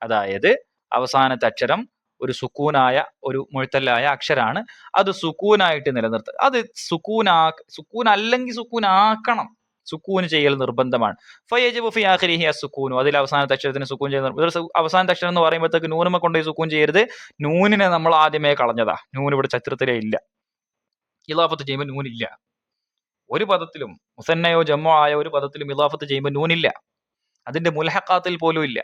അതായത് അവസാനത്തെ അക്ഷരം ഒരു സുക്കൂനായ, ഒരു മുഅത്തലായ അക്ഷരാണ്. അത് സുക്കൂനായിട്ട് നിലനിർത്തുക. അത് സുക്കൂൻ അല്ലെങ്കിൽ സുക്കൂനാക്കണം. സുക്കൂന് ചെയ്യൽ നിർബന്ധമാണ്. ഫയജിബു ഫി ആഖിരിഹി അസ്സുകൂനു, അതിൽ അവസാനത്തെ അക്ഷരത്തിന് സുക്കൂൻ ചെയ്യുന്ന. അവസാനത്തെ അക്ഷരം എന്ന് പറയുമ്പോഴത്തേക്ക് നൂനുമ കൊണ്ടുപോയി സുക്കൂൻ ചെയ്യരുത്. നൂനിനെ നമ്മൾ ആദ്യമേ കളഞ്ഞതാ. നൂൻ ഇവിടെ ചരിത്രത്തിലേ ഇല്ല. ഇളാഫത്ത് ചെയ്യുമ്പോൾ നൂനില്ല. ഒരു പദത്തിലും മുസന്നയോ ജമ്മോ ആയ ഒരു പദത്തിലും ഇളാഫത്ത് ചെയ്യുമ്പോൾ നൂനില്ല. അതിന്റെ മുൽഹഖാത്തിൽ പോലും ഇല്ല.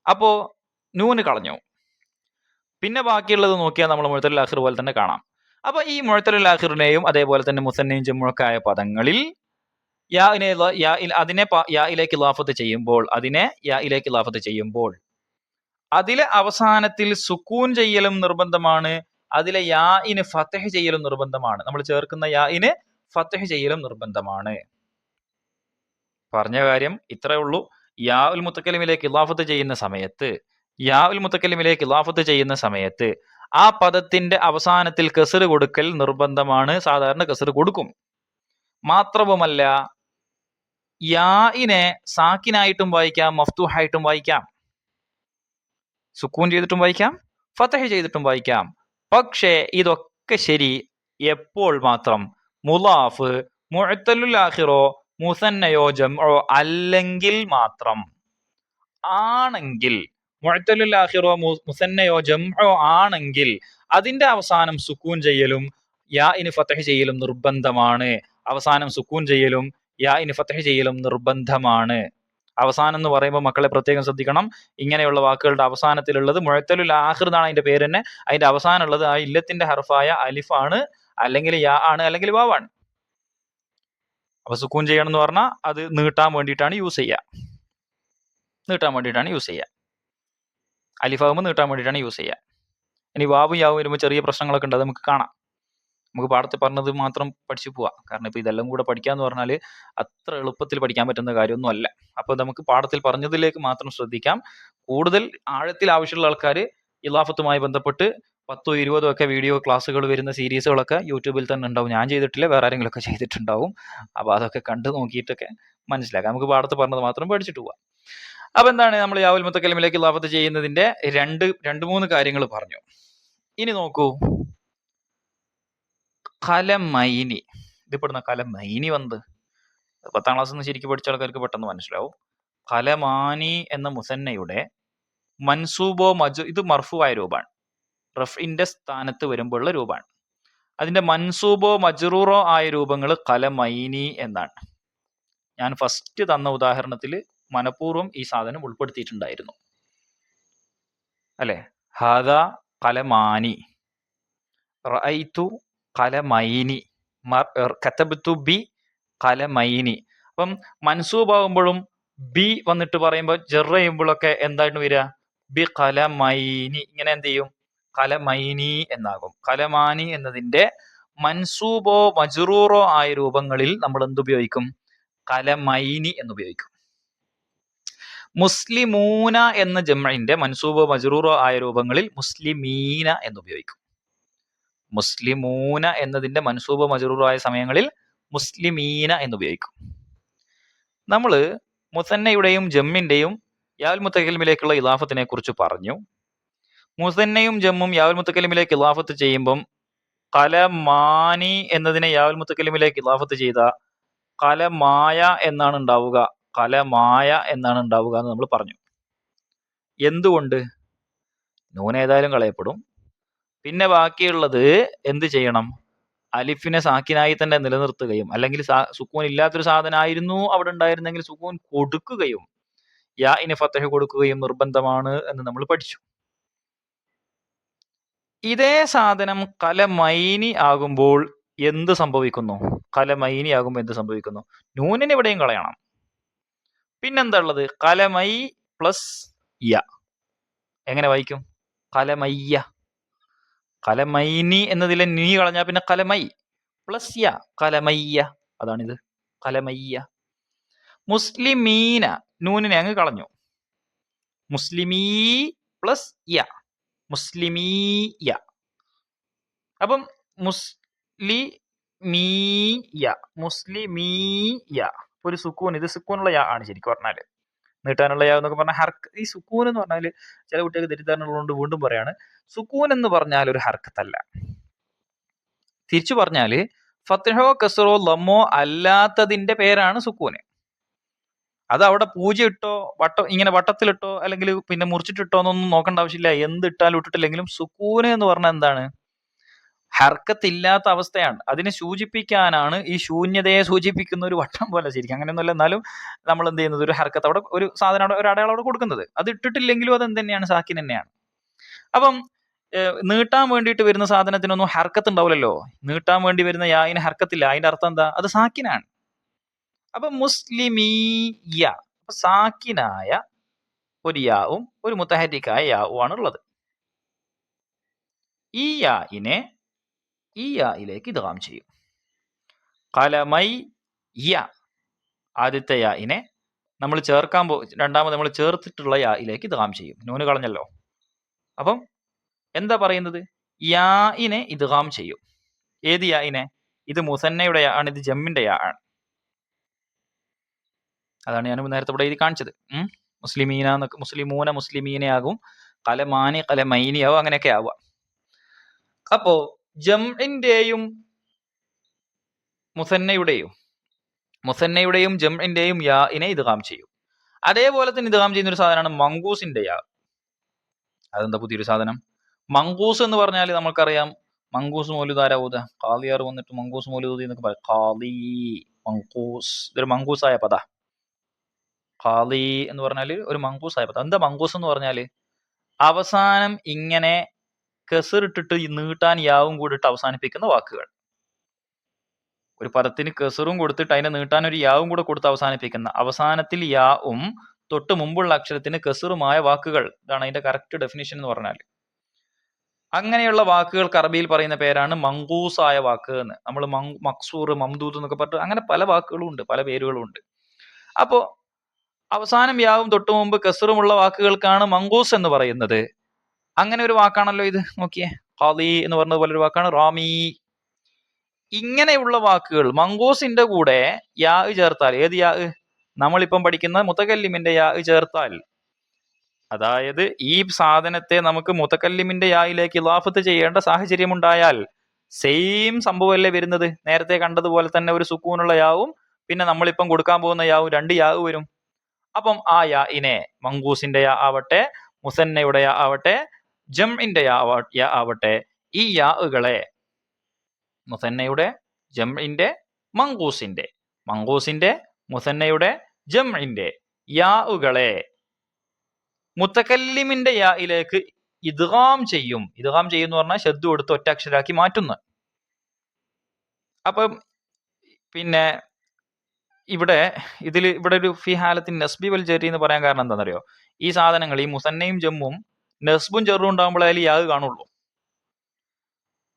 അപ്പോ നൂന് കളഞ്ഞു. പിന്നെ ബാക്കിയുള്ളത് നോക്കിയാൽ നമ്മൾ മുഅത്തലുൽ ആഖിർ പോലെ തന്നെ കാണാം. അപ്പൊ ഈ മുഅത്തലുൽ ആഖിറിനെയും അതേപോലെ തന്നെ മുസന്നയും ജമ്മുഒക്കെ ആയ പദങ്ങളിൽ അതിനെ യായിലേക്ക് ഇലാഫത്ത് ചെയ്യുമ്പോൾ അതിലെ അവസാനത്തിൽ സുക്കൂൻ ചെയ്യലും നിർബന്ധമാണ്, അതിലെ യാഇന് ഫതഹ് ചെയ്യലും നിർബന്ധമാണ്. നമ്മൾ ചേർക്കുന്ന യാഇന് ഫതഹ് ചെയ്യലും നിർബന്ധമാണ്. പറഞ്ഞ കാര്യം ഇത്രേ ഉള്ളൂ. യാഉൽ മുത്തക്കലിമിലേക്ക് ഇലാഫത്ത് ചെയ്യുന്ന സമയത്ത് ആ പദത്തിന്റെ അവസാനത്തിൽ കസ്ർ കൊടുക്കൽ നിർബന്ധമാണ്. സാധാരണ കസ്ർ കൊടുക്കും. മാത്രവുമല്ല, യാഇനെ സാക്കിനായിട്ടും വായിക്കാം, മഫ്തൂഹായിട്ടും വായിക്കാം, സുക്കൂൻ ചെയ്തിട്ടും വായിക്കാം, ഫതഹ് ചെയ്തിട്ടും വായിക്കാം. പക്ഷേ ഇതൊക്കെ ശരി എപ്പോൾ മാത്രം? മുലാഫ്, മുഅ്തലുൽ ആഖിറോ, മുസന്നയോ ജംഉ അല്ലെങ്കിൽ മാത്രം. ആണെങ്കിൽ, മുഅ്തലുൽ ആഖിറോ മുസന്നയോ ജംഉ ആണെങ്കിൽ അതിന്റെ അവസാനം സുക്കൂൻ ചെയ്യലും യാഇന് ഫതഹ് ചെയ്യലും നിർബന്ധമാണ്. അവസാനം സുക്കൂൻ ചെയ്യലും യാഇന് ഫതഹ് ചെയ്യലും നിർബന്ധമാണ്. അവസാനം എന്ന് പറയുമ്പോൾ മക്കളെ പ്രത്യേകം ശ്രദ്ധിക്കണം. ഇങ്ങനെയുള്ള വാക്കുകളുടെ അവസാനത്തിലുള്ളത് മുഅ്തലുൽ ആഖിർ എന്നാണ് അതിന്റെ പേര് തന്നെ. അതിന്റെ അവസാനമുള്ളത് ആ ഇല്ലത്തിന്റെ ഹർഫായ അലിഫാണ്, അല്ലെങ്കിൽ യാ ആണ്, അല്ലെങ്കിൽ വാവാണ്. അപ്പൊ സുക്കൂൻ ചെയ്യണം എന്ന് പറഞ്ഞാൽ അത് നീട്ടാൻ വേണ്ടിയിട്ടാണ് യൂസ് ചെയ്യുക. അലിഫാകുമ്പോൾ നീട്ടാൻ വേണ്ടിയിട്ടാണ് യൂസ് ചെയ്യുക. ഇനി വാവും യാവും വരുമ്പോൾ ചെറിയ പ്രശ്നങ്ങളൊക്കെ ഉണ്ട്, അത് നമുക്ക് കാണാം. നമുക്ക് പാഠത്തിൽ പറഞ്ഞത് മാത്രം പഠിച്ചു പോവാം. കാരണം ഇപ്പൊ ഇതെല്ലാം കൂടെ പഠിക്കാന്ന് പറഞ്ഞാൽ അത്ര എളുപ്പത്തിൽ പഠിക്കാൻ പറ്റുന്ന കാര്യമൊന്നും അല്ല. അപ്പൊ നമുക്ക് പാഠത്തിൽ പറഞ്ഞതിലേക്ക് മാത്രം ശ്രദ്ധിക്കാം. കൂടുതൽ ആഴത്തിൽ ആവശ്യമുള്ള ആൾക്കാർ ഇലാഫത്തുമായി ബന്ധപ്പെട്ട് 10 20 ഒക്കെ വീഡിയോ ക്ലാസ്സുകൾ വരുന്ന സീരീസുകളൊക്കെ യൂട്യൂബിൽ തന്നെ ഉണ്ടാവും. ഞാൻ ചെയ്തിട്ടില്ല, വേറെ ആരെങ്കിലും ഒക്കെ ചെയ്തിട്ടുണ്ടാവും. അപ്പൊ അതൊക്കെ കണ്ടു നോക്കിയിട്ടൊക്കെ മനസ്സിലാക്കാം. നമുക്ക് പാഠത്തിൽ പറഞ്ഞത് മാത്രം പഠിച്ചിട്ട് പോവാം. അപ്പൊ എന്താണ് നമ്മൾ യാവുൽ മുത്തക്കലിമിലേക്ക് ഇലാഫത്ത് ചെയ്യുന്നതിന്റെ രണ്ട് മൂന്ന് കാര്യങ്ങൾ പറഞ്ഞു. ഇനി നോക്കൂ, കലമൈനി. ഇതിപ്പെടുന്ന കലമൈനി വന്നത് 10ാം ക്ലാസ്സിൽ നിന്ന് ശരിക്കും പഠിച്ച ആൾക്കാർക്ക് പെട്ടെന്ന് മനസ്സിലാവും. കലമാനി എന്ന മുസന്നയുടെ മൻസൂബോ ഇത് മർഫുവായ രൂപമാണ്, റഫ്ഇന്റെ സ്ഥാനത്ത് വരുമ്പോഴുള്ള രൂപമാണ്. അതിന്റെ മൻസൂബോ മജ്റൂറോ ആയ രൂപങ്ങൾ കലമൈനി എന്നാണ്. ഞാൻ ഫസ്റ്റ് തന്ന ഉദാഹരണത്തിൽ മനഃപൂർവ്വം ഈ സാധനം ഉൾപ്പെടുത്തിയിട്ടുണ്ടായിരുന്നു അല്ലെ. ഹാദ കലമാനി, റഅയ്തു കലമൈനി, കതബ്തു ബി കലമൈനി. അപ്പം മൻസൂബാകുമ്പോഴും ബി വന്നിട്ട് പറയുമ്പോൾ ജർ ചെയ്യുമ്പോഴൊക്കെ എന്തായിട്ട് വരിക? ബി കലമൈനി. ഇങ്ങനെ എന്ത് ചെയ്യും? കലമൈനി എന്നാകും. കലമാനി എന്നതിന്റെ മൻസൂബോ മജ്റൂറോ ആയ രൂപങ്ങളിൽ നമ്മൾ എന്തുപയോഗിക്കും? കലമൈനി എന്നുപയോഗിക്കും. മുസ്ലിമൂന എന്ന ജംഇന്റെ മൻസൂബോ മജ്റൂറോ ആയ രൂപങ്ങളിൽ മുസ്ലിമീന എന്നുപയോഗിക്കും. മുസ്ലിമൂന എന്നതിന്റെ മൻസൂബോ മജ്റൂറോ ആയ സമയങ്ങളിൽ മുസ്ലിമീന എന്നുപയോഗിക്കും. നമ്മൾ മുസന്നയുടെയും ജമ്മിന്റെയും യാവുൽ മുത്തക്കലിമിലേക്കുള്ള ഇലാഫത്തിനെ കുറിച്ച് പറഞ്ഞു. മുസന്നയും ജമ്മും യാവുൽ മുത്തക്കലിമിലേക്ക് ഇലാഫത്ത് ചെയ്യുമ്പം കലമാനി എന്നതിനെ യാവുൽ മുത്തക്കലിമിലേക്ക് ഇലാഫത്ത് ചെയ്ത കലമായ എന്നാണ് ഉണ്ടാവുക. കലമായ എന്നാണ് ഉണ്ടാവുക എന്ന് നമ്മൾ പറഞ്ഞു. എന്തുകൊണ്ട്? നൂൻ ഏതായാലും കളയപ്പെടും. പിന്നെ ബാക്കിയുള്ളത് എന്ത് ചെയ്യണം? അലിഫിനെ സാക്കിനായി തന്നെ നിലനിർത്തുകയും, അല്ലെങ്കിൽ സുക്കൂൻ ഇല്ലാത്തൊരു സാധനമായിരുന്നു അവിടെ ഉണ്ടായിരുന്നെങ്കിൽ സുക്കൂൻ കൊടുക്കുകയും യാഇന് ഫതഹ് കൊടുക്കുകയും നിർബന്ധമാണ് എന്ന് നമ്മൾ പഠിച്ചു. ഇതേ സാധനം കലമൈനി ആകുമ്പോൾ എന്ത് സംഭവിക്കുന്നു? കലമൈനി ആകുമ്പോൾ എന്ത് സംഭവിക്കുന്നു? നൂനിന് ഇവിടെയും കളയണം. പിന്നെന്താ ഉള്ളത്? കലമൈ പ്ലസ് യ. എങ്ങനെ വായിക്കും? കലമയ്യ. കലമൈനി എന്നതിലെ നീ കളഞ്ഞാൽ പിന്നെ കലമൈ പ്ലസ് യ, കലമയ്യ. അതാണിത്, കലമയ്യ. മുസ്ലിമീന, നൂനിനെ അങ്ങ് കളഞ്ഞു. മുസ്ലിമീ പ്ലസ് യ, മുസ്ലിമീയ. അപ്പം മുസ്ലിമീയ. ഒരു സുക്കൂൻ, ഇത് സുക്കൂനുള്ള യാ ആണ് ശരിക്കും പറഞ്ഞാല്. നീട്ടാനുള്ള യാ എന്നൊക്കെ പറഞ്ഞാൽ ഈ സുക്കൂൻ എന്ന് പറഞ്ഞാൽ ചില കുട്ടികൾക്ക് തെറ്റിദ്ധാരണകളുണ്ട്. വീണ്ടും പറയാണ്, സുക്കൂൻ എന്ന് പറഞ്ഞാൽ ഒരു ഹർക്കത്തല്ല. തിരിച്ചു പറഞ്ഞാല് ഫത്ഹോ കസ്റോ ലമ്മോ അല്ലാത്തതിന്റെ പേരാണ് സുക്കൂന്. അത് അവിടെ പൂജ ഇട്ടോ ഇങ്ങനെ വട്ടത്തിലിട്ടോ അല്ലെങ്കിൽ പിന്നെ മുറിച്ചിട്ടിട്ടോ എന്നൊന്നും നോക്കേണ്ട ആവശ്യമില്ല. എന്ത് ഇട്ടാലും ഇട്ടിട്ടില്ലെങ്കിലും സുക്കൂന് എന്ന് പറഞ്ഞാൽ എന്താണ്? ഹർക്കത്തില്ലാത്ത അവസ്ഥയാണ്. അതിനെ സൂചിപ്പിക്കാനാണ്, ഈ ശൂന്യതയെ സൂചിപ്പിക്കുന്ന ഒരു വട്ടം പോലെ. ശരിക്കും അങ്ങനെയൊന്നുമല്ല, എന്നാലും നമ്മൾ എന്ത് ചെയ്യുന്നത്? ഒരു ഹർക്കത്ത് അവിടെ, ഒരു സാധനം അവിടെ, ഒരു അടയാളം അവിടെ കൊടുക്കുന്നത്. അത് ഇട്ടിട്ടില്ലെങ്കിലും അത് എന്ത് തന്നെയാണ്? സാക്കിൻ തന്നെയാണ്. അപ്പം നീട്ടാൻ വേണ്ടിയിട്ട് വരുന്ന സാധനത്തിനൊന്നും ഹർക്കത്ത് ഉണ്ടാവില്ലല്ലോ. നീട്ടാൻ വേണ്ടി വരുന്ന യായിന് ഹർക്കത്തില്ല. അതിന്റെ അർത്ഥം എന്താ? അത് സാക്കിനാണ്. അപ്പൊ മുസ്ലിമീയ, സാക്കിനായ ഒരു യാവും ഒരു മുത്തഹരിക്കായ യാവും ആണ് ഉള്ളത്. ഈ യായിലേക്ക് ഇദ്ഗാം ചെയ്യും. ഖലമൈ യ, ആദ്യത്തെ യായിനെ നമ്മൾ ചേർക്കാൻ രണ്ടാമത് നമ്മൾ ചേർത്തിട്ടുള്ള യായിലേക്ക് ഇദ്ഗാം ചെയ്യും. നൂന് കളഞ്ഞല്ലോ. അപ്പം എന്താ പറയുന്നത്? യായിനെ ഇദ്ഗാം ചെയ്യും. ഏത് യായിനെ? ഇത് മുസന്നയുടെ യാ ആണ്, ഇത് ജമ്മിന്റെ യാ ആണ്. അതാണ് ഞാൻ നേരത്തെ ഇവിടെ എഴുതി കാണിച്ചത്. മുസ്ലിമീന എന്നൊക്കെ, മുസ്ലിമൂന മുസ്ലിമീനയാകും, കലമാനി കലമൈനിയാവും, അങ്ങനെയൊക്കെ ആവുക. അപ്പോ ജംഇന്റെയും മുസന്നയുടെയും ജംഇന്റെയും യാഇനെ ഇദ്ഗാം ചെയ്യും. അതേപോലെ തന്നെ ഇദ്ഗാം ചെയ്യുന്ന ഒരു സാധനമാണ് മങ്കൂസിന്റെ യാ. അതെന്താ പുതിയൊരു സാധനം? മങ്കൂസ് എന്ന് പറഞ്ഞാൽ നമുക്കറിയാം, മങ്കൂസ് മൗലൂദ് ആരാ ഓതുക? ഖാലിയാർ വന്നിട്ട് മങ്കൂസ് മൗലൂദ് എന്നൊക്കെ പറയും. ഖാലി, മങ്കൂസ്, ഇതൊരു മങ്കൂസായ പദ. ഖാലി എന്ന് പറഞ്ഞാൽ ഒരു മങ്കൂസായ പദം. എന്താ മങ്കൂസ് എന്ന് പറഞ്ഞാല്? അവസാനം ഇങ്ങനെ കെസറിട്ടിട്ട് നീട്ടാൻ യാവും കൂടിയിട്ട് അവസാനിപ്പിക്കുന്ന വാക്കുകൾ. ഒരു പദത്തിന് കെസറും കൊടുത്തിട്ട് അതിനെ നീട്ടാൻ ഒരു യാവും കൂടെ കൊടുത്ത് അവസാനിപ്പിക്കുന്ന, അവസാനത്തിൽ യാവും തൊട്ട് മുമ്പുള്ള അക്ഷരത്തിന് കെസറുമായ വാക്കുകൾ. ഇതാണ് അതിന്റെ കറക്റ്റ് ഡെഫിനിഷൻ എന്ന് പറഞ്ഞാൽ. അങ്ങനെയുള്ള വാക്കുകൾക്ക് അറബിയിൽ പറയുന്ന പേരാണ് മങ്കൂസായ വാക്ക് എന്ന്. നമ്മൾ മക്സൂർ, മംദൂദ് എന്നൊക്കെ പറഞ്ഞിട്ട് അങ്ങനെ പല വാക്കുകളും ഉണ്ട്, പല പേരുകളും ഉണ്ട്. അപ്പോ അവസാനം യാവും തൊട്ട് മുമ്പ് കെസറുമുള്ള വാക്കുകൾക്കാണ് മങ്കൂസ് എന്ന് പറയുന്നത്. അങ്ങനെ ഒരു വാക്കാണല്ലോ ഇത്. നോക്കിയേ, ഖാലി എന്ന് പറഞ്ഞത് പോലെ ഒരു വാക്കാണ് റാമി. ഇങ്ങനെയുള്ള വാക്കുകൾ മങ്കൂസിന്റെ കൂടെ യാ ചേർത്താൽ, ഏത് യാ? നമ്മളിപ്പം പഠിക്കുന്ന മുതകല്ലിമിന്റെ യാ ചേർത്താൽ, അതായത് ഈ സാധനത്തെ നമുക്ക് മുതകല്ലിമിന്റെ യായിലേക്ക് ഇളാഫത്ത് ചെയ്യേണ്ട സാഹചര്യം ഉണ്ടായാൽ സെയിം സംഭവമല്ലേ വരുന്നത്? നേരത്തെ കണ്ടതുപോലെ തന്നെ ഒരു സുക്കൂനുള്ള യാവും പിന്നെ നമ്മളിപ്പം കൊടുക്കാൻ പോകുന്ന യാവും, രണ്ട് യാവ് വരും. അപ്പം ആ യാഇനെ, മങ്കൂസിന്റെ യാ ആവട്ടെ, മുസന്നയുടെ യാ ആവട്ടെ, ജംഇന്റെ യാ ആവട്ടെ, ഈ യാകളെ മുസന്നയുടെ, ജംഇന്റെ, മങ്കൂസിന്റെ, മുസന്നയുടെ, ജംഇന്റെ യാകളെ മുത്തകല്ലിമിന്റെ യായിലേക്ക് ഇദ്ഗാം ചെയ്യും. ഇദ്ഗാം ചെയ്യുന്ന പറഞ്ഞാൽ ശബ്ദം കൊടുത്ത് ഒറ്റ അക്ഷരാക്കി മാറ്റുന്നു. അപ്പം പിന്നെ ഇവിടെ ഒരു ഫി ഹാലത്തിൻ നസ്ബി വൽ ജറി എന്ന് പറയാൻ കാരണം എന്താണെന്നറിയോ? ഈ സാധനങ്ങൾ, ഈ മുസന്നയും ജമ്മും നസ്ബും ജെറും ഉണ്ടാകുമ്പോഴേ അതിൽ യാഗ് കാണുള്ളൂ.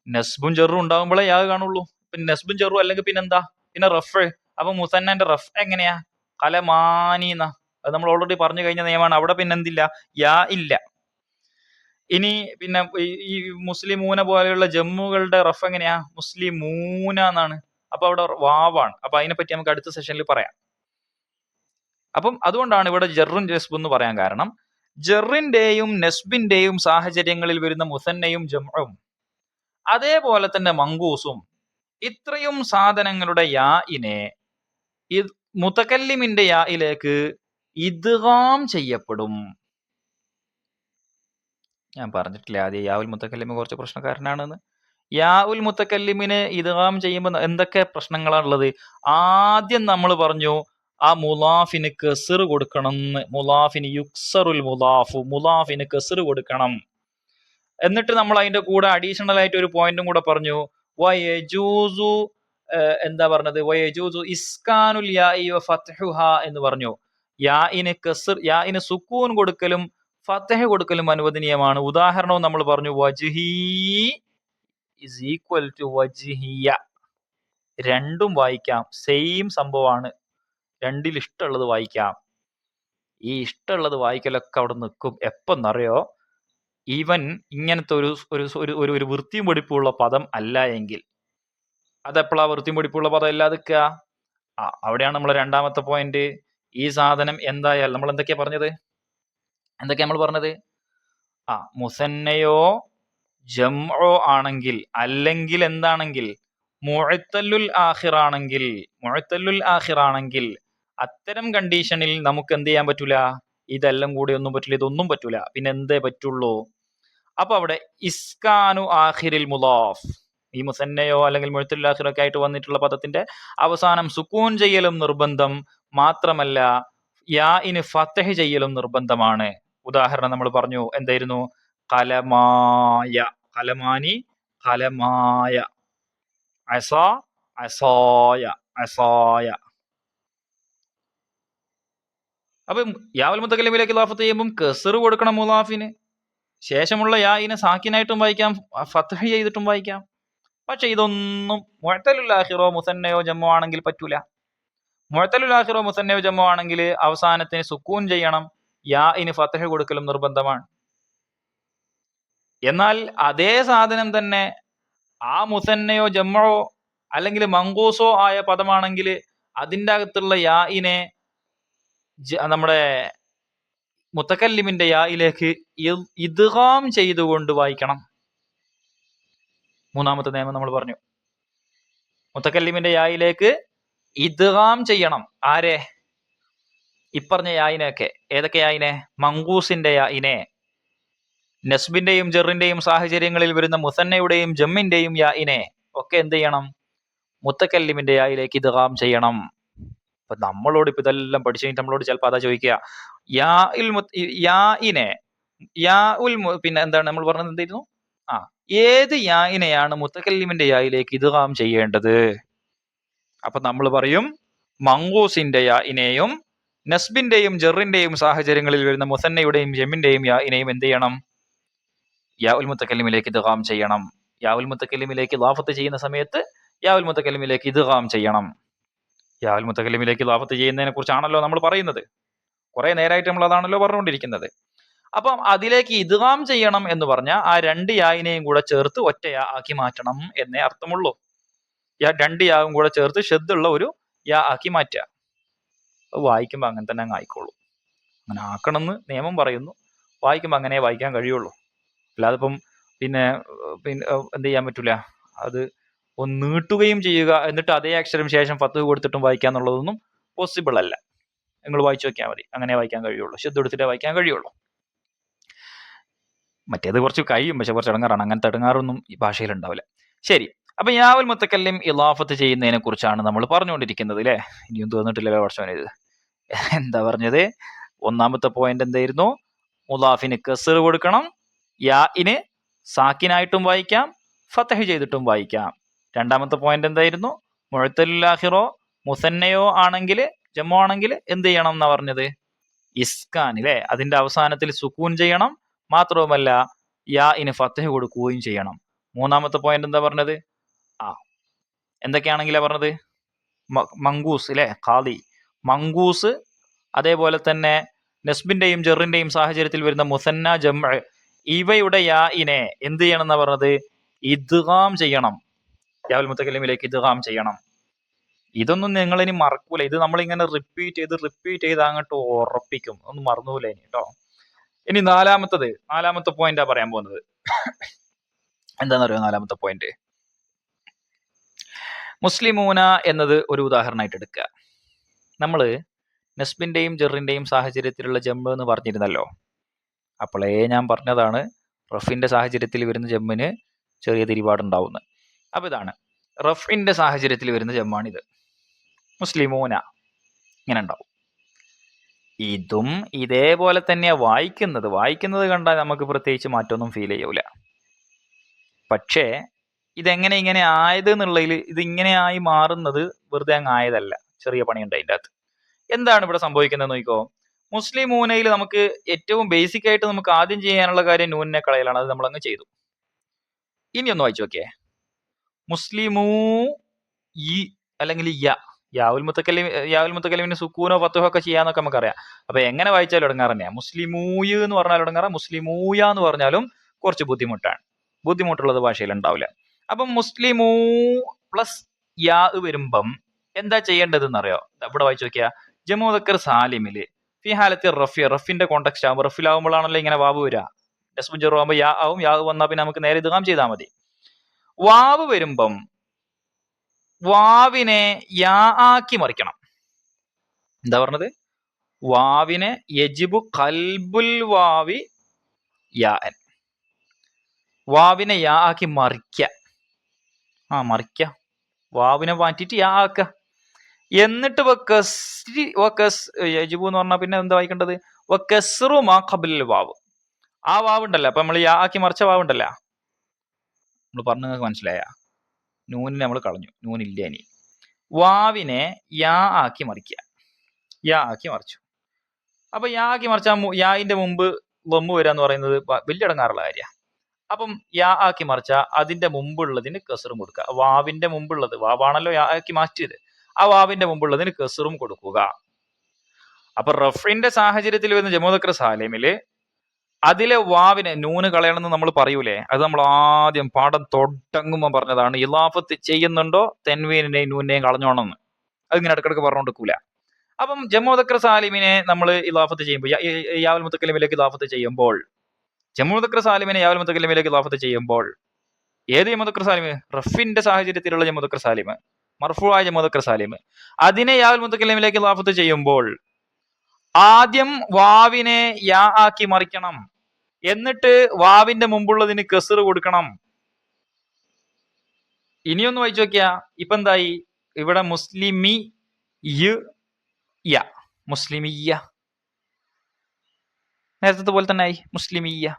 നസ്ബും ജെറും ഉണ്ടാകുമ്പോഴേ യാഗ് കാണുള്ളൂ. പിന്നെ നസ്ബും ജെറും അല്ലെങ്കിൽ പിന്നെന്താ? പിന്നെ റഫ്. അപ്പൊ മുസന്നന്റെ റഫ് എങ്ങനെയാ? കലമാനീന. അത് നമ്മൾ ഓൾറെഡി പറഞ്ഞു കഴിഞ്ഞ നിയമമാണ്. അവിടെ പിന്നെ എന്തില്ല? യാ ഇല്ല. ഇനി പിന്നെ ഈ മുസ്ലിമൂന പോലെയുള്ള ജമ്മുകളുടെ റഫ് എങ്ങനെയാ? മുസ്ലിമൂന എന്നാണ്. അപ്പൊ അവിടെ വാവാണ്. അപ്പൊ അതിനെപ്പറ്റി നമുക്ക് അടുത്ത സെഷനിൽ പറയാം. അപ്പം അതുകൊണ്ടാണ് ഇവിടെ ജെറും നസ്ബും എന്ന് പറയാൻ കാരണം, ജെറിന്റെയും നസ്ബിന്റെയും സാഹചര്യങ്ങളിൽ വരുന്ന മുസന്നയും ജംഉം അതേപോലെ തന്നെ മങ്കൂസും ഇത്രയും സാധനങ്ങളുടെ യാഇനെ മുതകല്ലിമിന്റെ യായിലേക്ക് ഇദ്ഗാം ചെയ്യപ്പെടും. ഞാൻ പറഞ്ഞിട്ടില്ല ആദ്യം യാവുൽ മുത്തക്കല്ലിമ് കുറച്ച് പ്രശ്നക്കാരനാണെന്ന്. യാവുൽ മുത്തക്കല്ലിമിന് ഇദ്ഗാം ചെയ്യുമ്പോൾ എന്തൊക്കെ പ്രശ്നങ്ങളാണുള്ളത്? ആദ്യം നമ്മൾ പറഞ്ഞു ആ മുലാഫിന് കെസർ കൊടുക്കണം എന്ന്. മുലാഫിന് യുക്സറുൽ മുലാഫു, മുലാഫിന് കെസർ കൊടുക്കണം. എന്നിട്ട് നമ്മൾ അതിന്റെ കൂടെ അഡീഷണൽ ആയിട്ട് ഒരു പോയിന്റും കൂടെ പറഞ്ഞു. വയജൂസു, എന്താ പറഞ്ഞത്? വയജൂസു ഇസ്കാനുൽ യാഇ വ ഫത്ഹുഹ എന്ന് പറഞ്ഞു. യാഇന് സുക്കൂൻ കൊടുക്കലും ഫത്ഹ് കൊടുക്കലും അനുവദനീയമാണ്. ഉദാഹരണവും നമ്മൾ പറഞ്ഞു, വജ്ഹി ഇസ് ഈക്വൽ ടു വജ്ഹിയ. രണ്ടും വായിക്കാം, സെയിം സംഭവമാണ്. രണ്ടിൽ ഇഷ്ടമുള്ളത് വായിക്കാം. ഈ ഇഷ്ടമുള്ളത് വായിക്കലൊക്കെ അവിടെ നിൽക്കും. എപ്പെന്നറിയോ? ഈവൻ ഇങ്ങനത്തെ ഒരു വൃത്തിയും വെടിപ്പുള്ള പദം അല്ല എങ്കിൽ. അതെപ്പോഴാ വൃത്തിയും വെടിപ്പുള്ള പദം അല്ലാതിക്കുക? അവിടെയാണ് നമ്മളെ രണ്ടാമത്തെ പോയിന്റ്. ഈ സാധനം എന്തായാലും നമ്മൾ എന്തൊക്കെയാ പറഞ്ഞത്? നമ്മൾ പറഞ്ഞത്? മുസന്നയോ ജംഉ ആണെങ്കിൽ, അല്ലെങ്കിൽ എന്താണെങ്കിൽ മുഅത്തല്ലുൽ ആഖിറാണെങ്കിൽ അത്തരം കണ്ടീഷനിൽ നമുക്ക് എന്ത് ചെയ്യാൻ പറ്റൂല? ഇതെല്ലാം കൂടി ഒന്നും പറ്റില്ല, ഇതൊന്നും പറ്റൂല. പിന്നെ എന്തേ പറ്റുള്ളൂ? അപ്പൊ അവിടെ ഇസ്കാനു ആഖിരിൽ മുലാഫ്, ഈ മുസന്നയോ അല്ലെങ്കിൽ മുഅത്തല്ലുൽ ആഖിറൊക്കെ ആയിട്ട് വന്നിട്ടുള്ള പദത്തിന്റെ അവസാനം സുക്കൂൻ ചെയ്യലും നിർബന്ധം. മാത്രമല്ല യാഇന് ഫത്ഹ് ചെയ്യലും നിർബന്ധമാണ്. ഉദാഹരണം നമ്മൾ പറഞ്ഞു, എന്തായിരുന്നു? കലമായ, കലമാനി, കലമായ, അസ, അസായ, അസായ. അപ്പം യാവുൽ മുത്തക്കല്ലിമിലേക്ക് ഇലാഫത്ത് ചെയ്യുമ്പം കസർ കൊടുക്കണം മുലാഫിന്. ശേഷമുള്ള യായിനെ സാക്കിനായിട്ടും വായിക്കാം, ഫത്ഹ് ചെയ്തിട്ടും വായിക്കാം. പക്ഷെ ഇതൊന്നും മുഅ്തലുൽ ആഖിറോ മുസന്നയോ ജമ്മോ ആണെങ്കിൽ പറ്റൂല. മുഅ്തലുൽ ആഖിറോ മുസന്നയോ ജമ്മോ ആണെങ്കിൽ അവസാനത്തിന് സുക്കൂൻ ചെയ്യണം, യാഇന് ഫത്ഹ് കൊടുക്കലും നിർബന്ധമാണ്. എന്നാൽ അതേ സാധനം തന്നെ ആ മുസന്നയോ ജമ്മോ അല്ലെങ്കിൽ മങ്കൂസോ ആയ പദമാണെങ്കിൽ അതിൻ്റെ അകത്തുള്ള യാഇനെ നമ്മുടെ മുത്തക്കല്ലിമിന്റെ യായിലേക്ക് ഇദ്ഗാം ചെയ്തുകൊണ്ട് വായിക്കണം. മൂന്നാമത്തെ നിയമം നമ്മൾ പറഞ്ഞു, മുത്തക്കല്ലിമിന്റെ യായിലേക്ക് ഇദ്ഗാം ചെയ്യണം. ആരെ? ഇപ്പറഞ്ഞ യായിനെയൊക്കെ. ഏതൊക്കെ യായിനെ? മങ്കൂസിന്റെ യായിനെ, നസ്ബിന്റെയും ജറിന്റെയും സാഹചര്യങ്ങളിൽ വരുന്ന മുസന്നയുടെയും ജമ്മിന്റെയും യായിനെ ഒക്കെ എന്ത് ചെയ്യണം? മുത്തക്കല്ലിമിന്റെ യായിലേക്ക് ഇദ്ഗാം ചെയ്യണം. അപ്പൊ നമ്മളോട് ഇപ്പൊ ഇതെല്ലാം പഠിച്ചു കഴിഞ്ഞിട്ട് നമ്മളോട് ചിലപ്പോൾ അതാ ചോദിക്കുക, പിന്നെ എന്താണ് നമ്മൾ പറഞ്ഞത്, എന്തായിരുന്നു? ഏത് യായിനെയാണ് മുത്തക്കല്ലിമിന്റെ യായിലേക്ക് ഇദ്ഗാം ചെയ്യേണ്ടത്? അപ്പൊ നമ്മൾ പറയും മങ്കൂസിന്റെ യായിനെയും നസ്ബിന്റെയും ജറിന്റെയും സാഹചര്യങ്ങളിൽ വരുന്ന മുസന്നയുടെയും ജമ്മിന്റെയും യായിനെയും എന്ത് ചെയ്യണം? യാഉൽ മുത്തക്കല്ലിമിലേക്ക് ഇദ്ഗാം ചെയ്യണം. യാഉൽ മുത്തക്കല്ലിമിലേക്ക് ഇളാഫത്ത് ചെയ്യുന്ന സമയത്ത് യാഉൽ മുത്തക്കല്ലിമിലേക്ക് ഇദ്ഗാം ചെയ്യണം. യാഉൽ മുത്തക്കല്ലിമിലേക്ക് ഇളാഫത്ത് ചെയ്യുന്നതിനെ കുറിച്ചാണല്ലോ നമ്മൾ പറയുന്നത്. കുറെ നേരമായിട്ട് നമ്മൾ അതാണല്ലോ പറഞ്ഞുകൊണ്ടിരിക്കുന്നത്. അപ്പം അതിലേക്ക് ഇദ്ഗാം ചെയ്യണം എന്ന് പറഞ്ഞാൽ ആ രണ്ട് യായിനെയും കൂടെ ചേർത്ത് ഒറ്റ യാ ആക്കി മാറ്റണം എന്നേ അർത്ഥമുള്ളൂ. രണ്ട് യാവും കൂടെ ചേർത്ത് ഷദ്ദുള്ള ഒരു യാ ആക്കി മാറ്റുക. വായിക്കുമ്പോൾ അങ്ങനെ തന്നെ അങ്ങ് ആയിക്കോളൂ. അങ്ങനെ ആക്കണമെന്ന് നിയമം പറയുന്നു, വായിക്കുമ്പോൾ അങ്ങനെ വായിക്കാൻ കഴിയുള്ളൂ. അല്ലാതെ ഇപ്പം പിന്നെ എന്ത് ചെയ്യാൻ പറ്റൂല, അത് ഒന്ന് നീട്ടുകയും ചെയ്യുക എന്നിട്ട് അതേ അക്ഷരം ശേഷം ഫത്ഹ് കൊടുത്തിട്ടും വായിക്കുക എന്നുള്ളതൊന്നും പോസിബിൾ അല്ല. നിങ്ങൾ വായിച്ചു നോക്കിയാൽ മതി, അങ്ങനെ വായിക്കാൻ കഴിയുള്ളൂ, ഷദ്ദ് എടുത്തിട്ടേ വായിക്കാൻ കഴിയുള്ളൂ. മറ്റേത് കുറച്ച് കഴിയും, പക്ഷെ കുറച്ച് ഇടങ്ങാറാണ്. അങ്ങനത്തെ ഇടങ്ങാറൊന്നും ഈ ഭാഷയിൽ ഉണ്ടാവില്ല. ശരി, അപ്പൊ യാവുൽ മുത്തക്കല്ലിം ഇളാഫത്ത് ചെയ്യുന്നതിനെ കുറിച്ചാണ് നമ്മൾ പറഞ്ഞുകൊണ്ടിരിക്കുന്നത് അല്ലേ? ഇനിയും തോന്നിട്ടില്ലല്ലോ കുറച്ചോനെ ഇത് എന്താ പറഞ്ഞത്? ഒന്നാമത്തെ പോയിന്റ് എന്തായിരുന്നു? മുലാഫിന് കസർ കൊടുക്കണം, യാഇന് സാക്കിനായിട്ടും വായിക്കാം, ഫതഹ് ചെയ്തിട്ടും വായിക്കാം. രണ്ടാമത്തെ പോയിന്റ് എന്തായിരുന്നു? മുഅ്തലുൽ ആഖിറോ മുസന്നയോ ആണെങ്കിൽ ജമ്മോ ആണെങ്കിൽ എന്ത് ചെയ്യണം എന്നാ പറഞ്ഞത്? ഇസ്കാൻ അല്ലേ, അതിന്റെ അവസാനത്തിൽ സുക്കൂൻ ചെയ്യണം, മാത്രവുമല്ല യാഇന് ഫതഹ് കൊടുക്കുകയും ചെയ്യണം. മൂന്നാമത്തെ പോയിന്റ് എന്താ പറഞ്ഞത്? എന്തൊക്കെയാണെങ്കിലാ പറഞ്ഞത്? മങ്കൂസ് അല്ലെ, ഖാദി, മങ്കൂസ്, അതേപോലെ തന്നെ നസ്ബിന്റെയും ജറിന്റെയും സാഹചര്യത്തിൽ വരുന്ന മുസന്ന ജംഅ ഇവയുടെ യാഇനെ എന്ത് ചെയ്യണം എന്നാ പറഞ്ഞത്? ഇദ്ഗാം ചെയ്യണം, യാവുൽ മുത്തക്കല്ലിമിലേക്ക് ഇദ്ഗാം ചെയ്യണം. ഇതൊന്നും നിങ്ങൾ ഇനി മറക്കൂല. ഇത് നമ്മളിങ്ങനെ റിപ്പീറ്റ് ചെയ്ത് അങ്ങോട്ട് ഉറപ്പിക്കും, ഒന്നും മറന്നുകൂല ഇനി കേട്ടോ. ഇനി നാലാമത്തെ പോയിന്റാ പറയാൻ പോകുന്നത്. എന്താണെന്നറിയോ നാലാമത്തെ പോയിന്റ്? മുസ്ലിമൂന എന്നത് ഒരു ഉദാഹരണമായിട്ട് എടുക്കുക. നമ്മൾ നസ്ബിന്റെയും ജറിന്റെയും സാഹചര്യത്തിലുള്ള ജമ്മ് എന്ന് പറഞ്ഞിരുന്നല്ലോ. അപ്പോളേ ഞാൻ പറഞ്ഞതാണ് റഫിന്റെ സാഹചര്യത്തിൽ വരുന്ന ജമ്മിന് ചെറിയ തിരിപാടുണ്ടാവുന്നത്. അപ്പൊ ഇതാണ് റഫിന്റെ സാഹചര്യത്തിൽ വരുന്ന ജമ്മാണിത്. മുസ്ലിമൂന ഇങ്ങനെ ഉണ്ടാവും. ഇതും ഇതേപോലെ തന്നെയാ വായിക്കുന്നത് കണ്ടാൽ നമുക്ക് പ്രത്യേകിച്ച് മാറ്റമൊന്നും ഫീൽ ചെയ്യൂല. പക്ഷേ ഇതെങ്ങനെ ഇങ്ങനെ ആയത് എന്നുള്ളതിൽ, ഇത് ഇങ്ങനെയായി മാറുന്നത് വെറുതെ അങ്ങ് ആയതല്ല, ചെറിയ പണിയുണ്ട് അതിൻ്റെ അകത്ത്. എന്താണ് ഇവിടെ സംഭവിക്കുന്നത് നോക്കിക്കോ. മുസ്ലിമൂനയിൽ നമുക്ക് ഏറ്റവും ബേസിക് ആയിട്ട് നമുക്ക് ആദ്യം ചെയ്യാനുള്ള കാര്യം നൂനിനെ കളയലാണ്. അത് നമ്മളങ്ങ് ചെയ്തു. ഇനി ഒന്ന് വായിച്ചു നോക്കിയേ. മുസ്ലിമൂ ഈ അല്ലെങ്കിൽ യാവുൽ മുത്തക്കല്ലിമിന് സുക്കൂനോ ഫത്തുഹോ ഒക്കെ ചെയ്യാന്നൊക്കെ നമുക്കറിയാം. അപ്പൊ എങ്ങനെ വായിച്ചാലും ഇടങ്ങാറ് തന്നെയാ. മുസ്ലിമൂയ് എന്ന് പറഞ്ഞാലും ഇടങ്ങാറ, മുസ്ലിമൂയ എന്ന് പറഞ്ഞാലും കുറച്ച് ബുദ്ധിമുട്ടുള്ളത് ഭാഷയിൽ ഉണ്ടാവില്ല. അപ്പം മുസ്ലിമൂ പ്ലസ് യാ വരുമ്പം എന്താ ചെയ്യേണ്ടതെന്ന് അറിയോ? ഇവിടെ വായിച്ചു നോക്കിയാ. ജമു മുദക്കർ സാലിമില് ഫി ഹാലത്തി റഫിന്റെ കോണ്ടെക്സ്റ്റ് ആകുമ്പോൾ, റഫിലാവുമ്പോഴാണല്ലോ ഇങ്ങനെ വാവ് വരിക. നസ്ബുൻ ജറു ആകുമ്പോൾ യാ ആവും. യാ വന്നാൽ പിന്നെ നമുക്ക് നേരെ ഇദ്ഗാം ചെയ്താൽ മതി. വാവ് വരുമ്പം വാവിനെ യാ ആക്കി മറിക്കണം. എന്താ പറഞ്ഞത്? വാവിനെ യജിബു ഖൽബുൽ വാവി യാൻ, വാവിനെ യാ ആക്കി മറിക്ക. വാവിനെ മാറ്റിയിട്ട് യാ ആക്ക. എന്നിട്ട് യജിബു എന്ന് പറഞ്ഞാൽ പിന്നെ എന്താ വായിക്കേണ്ടത്? വകസ്റു മാ ഖബ്ലൽ വാവ്. ആ വാവ് ഉണ്ടല്ലോ, അപ്പൊ നമ്മൾ യാ ആക്കി മറിച്ച വാവ് ഉണ്ടല്ലോ, നമ്മൾ പറഞ്ഞു നിങ്ങൾക്ക് മനസ്സിലായ? നൂനിനെ നമ്മൾ കളഞ്ഞു, നൂനില്ല ഇനി. വാവിനെ യാ ആക്കി മറിക്കുക. യാ ആക്കി മറിച്ചു. അപ്പൊ യാ ആക്കി മറിച്ചാൽ യാന്റെ മുമ്പ് ലൊമ്മ് വരിക എന്ന് പറയുന്നത് വലിയ ഇടങ്ങാറുള്ള കാര്യമാണ്. അപ്പം യാ ആക്കി മറിച്ച അതിന്റെ മുമ്പുള്ളതിന് കസറും കൊടുക്കുക. വാവിന്റെ മുമ്പുള്ളത്, വാവാണല്ലോ യാ ആക്കി മാറ്റിയത്, ആ വാവിന്റെ മുമ്പുള്ളതിന് കസറും കൊടുക്കുക. അപ്പൊ റഫിന്റെ സാഹചര്യത്തിൽ വരുന്ന ജമുഅ സാലിമില് അതിലെ വാവിനെ നൂന് കളയണമെന്ന് നമ്മൾ പറയൂലേ, അത് നമ്മൾ ആദ്യം പാഠം തുടങ്ങുമ്പോൾ പറഞ്ഞതാണ്. ഇലാഫത്ത് ചെയ്യുന്നുണ്ടോ തെൻവീനിനെയും നൂനെയും കളഞ്ഞോണമെന്ന്. അതിങ്ങനെ ഇടക്കിടക്ക് പറഞ്ഞുകൊടുക്കൂല. അപ്പം ജമുഅ സാലിമിനെ നമ്മൾ ഇലാഫത്ത് ചെയ്യുമ്പോൾ യാവുൽ മുത്തക്കല്ലിമിലേക്ക് ഇലാഫത്ത് ചെയ്യുമ്പോൾ, ജമുഅ സാലിമിനെ യാവുൽ മുത്തക്കല്ലിമിലേക്ക് ഇലാഫത്ത് ചെയ്യുമ്പോൾ ഏത് ജമുഅ സാലിമ്? റഫിന്റെ സാഹചര്യത്തിലുള്ള ജമുഅ സാലിമ്, മർഫൂആയ ജമുഅ സാലിമ്. അതിനെ യാവുൽ മുത്തക്കല്ലിമിലേക്ക് ഇലാഫത്ത് ചെയ്യുമ്പോൾ ആദ്യം വാവിനെ യാ ആക്കി മറിക്കണം, എന്നിട്ട് വാവിന്റെ മുമ്പുള്ളതിന് കസറ് കൊടുക്കണം. ഇനിയൊന്ന് വായിച്ചു നോക്കിയാ ഇപ്പൊ എന്തായി? ഇവിടെ മുസ്ലിമി യ, മുസ്ലിമിയ, നേരത്തെ പോലെ തന്നെ ആയി. മുസ്ലിമിയ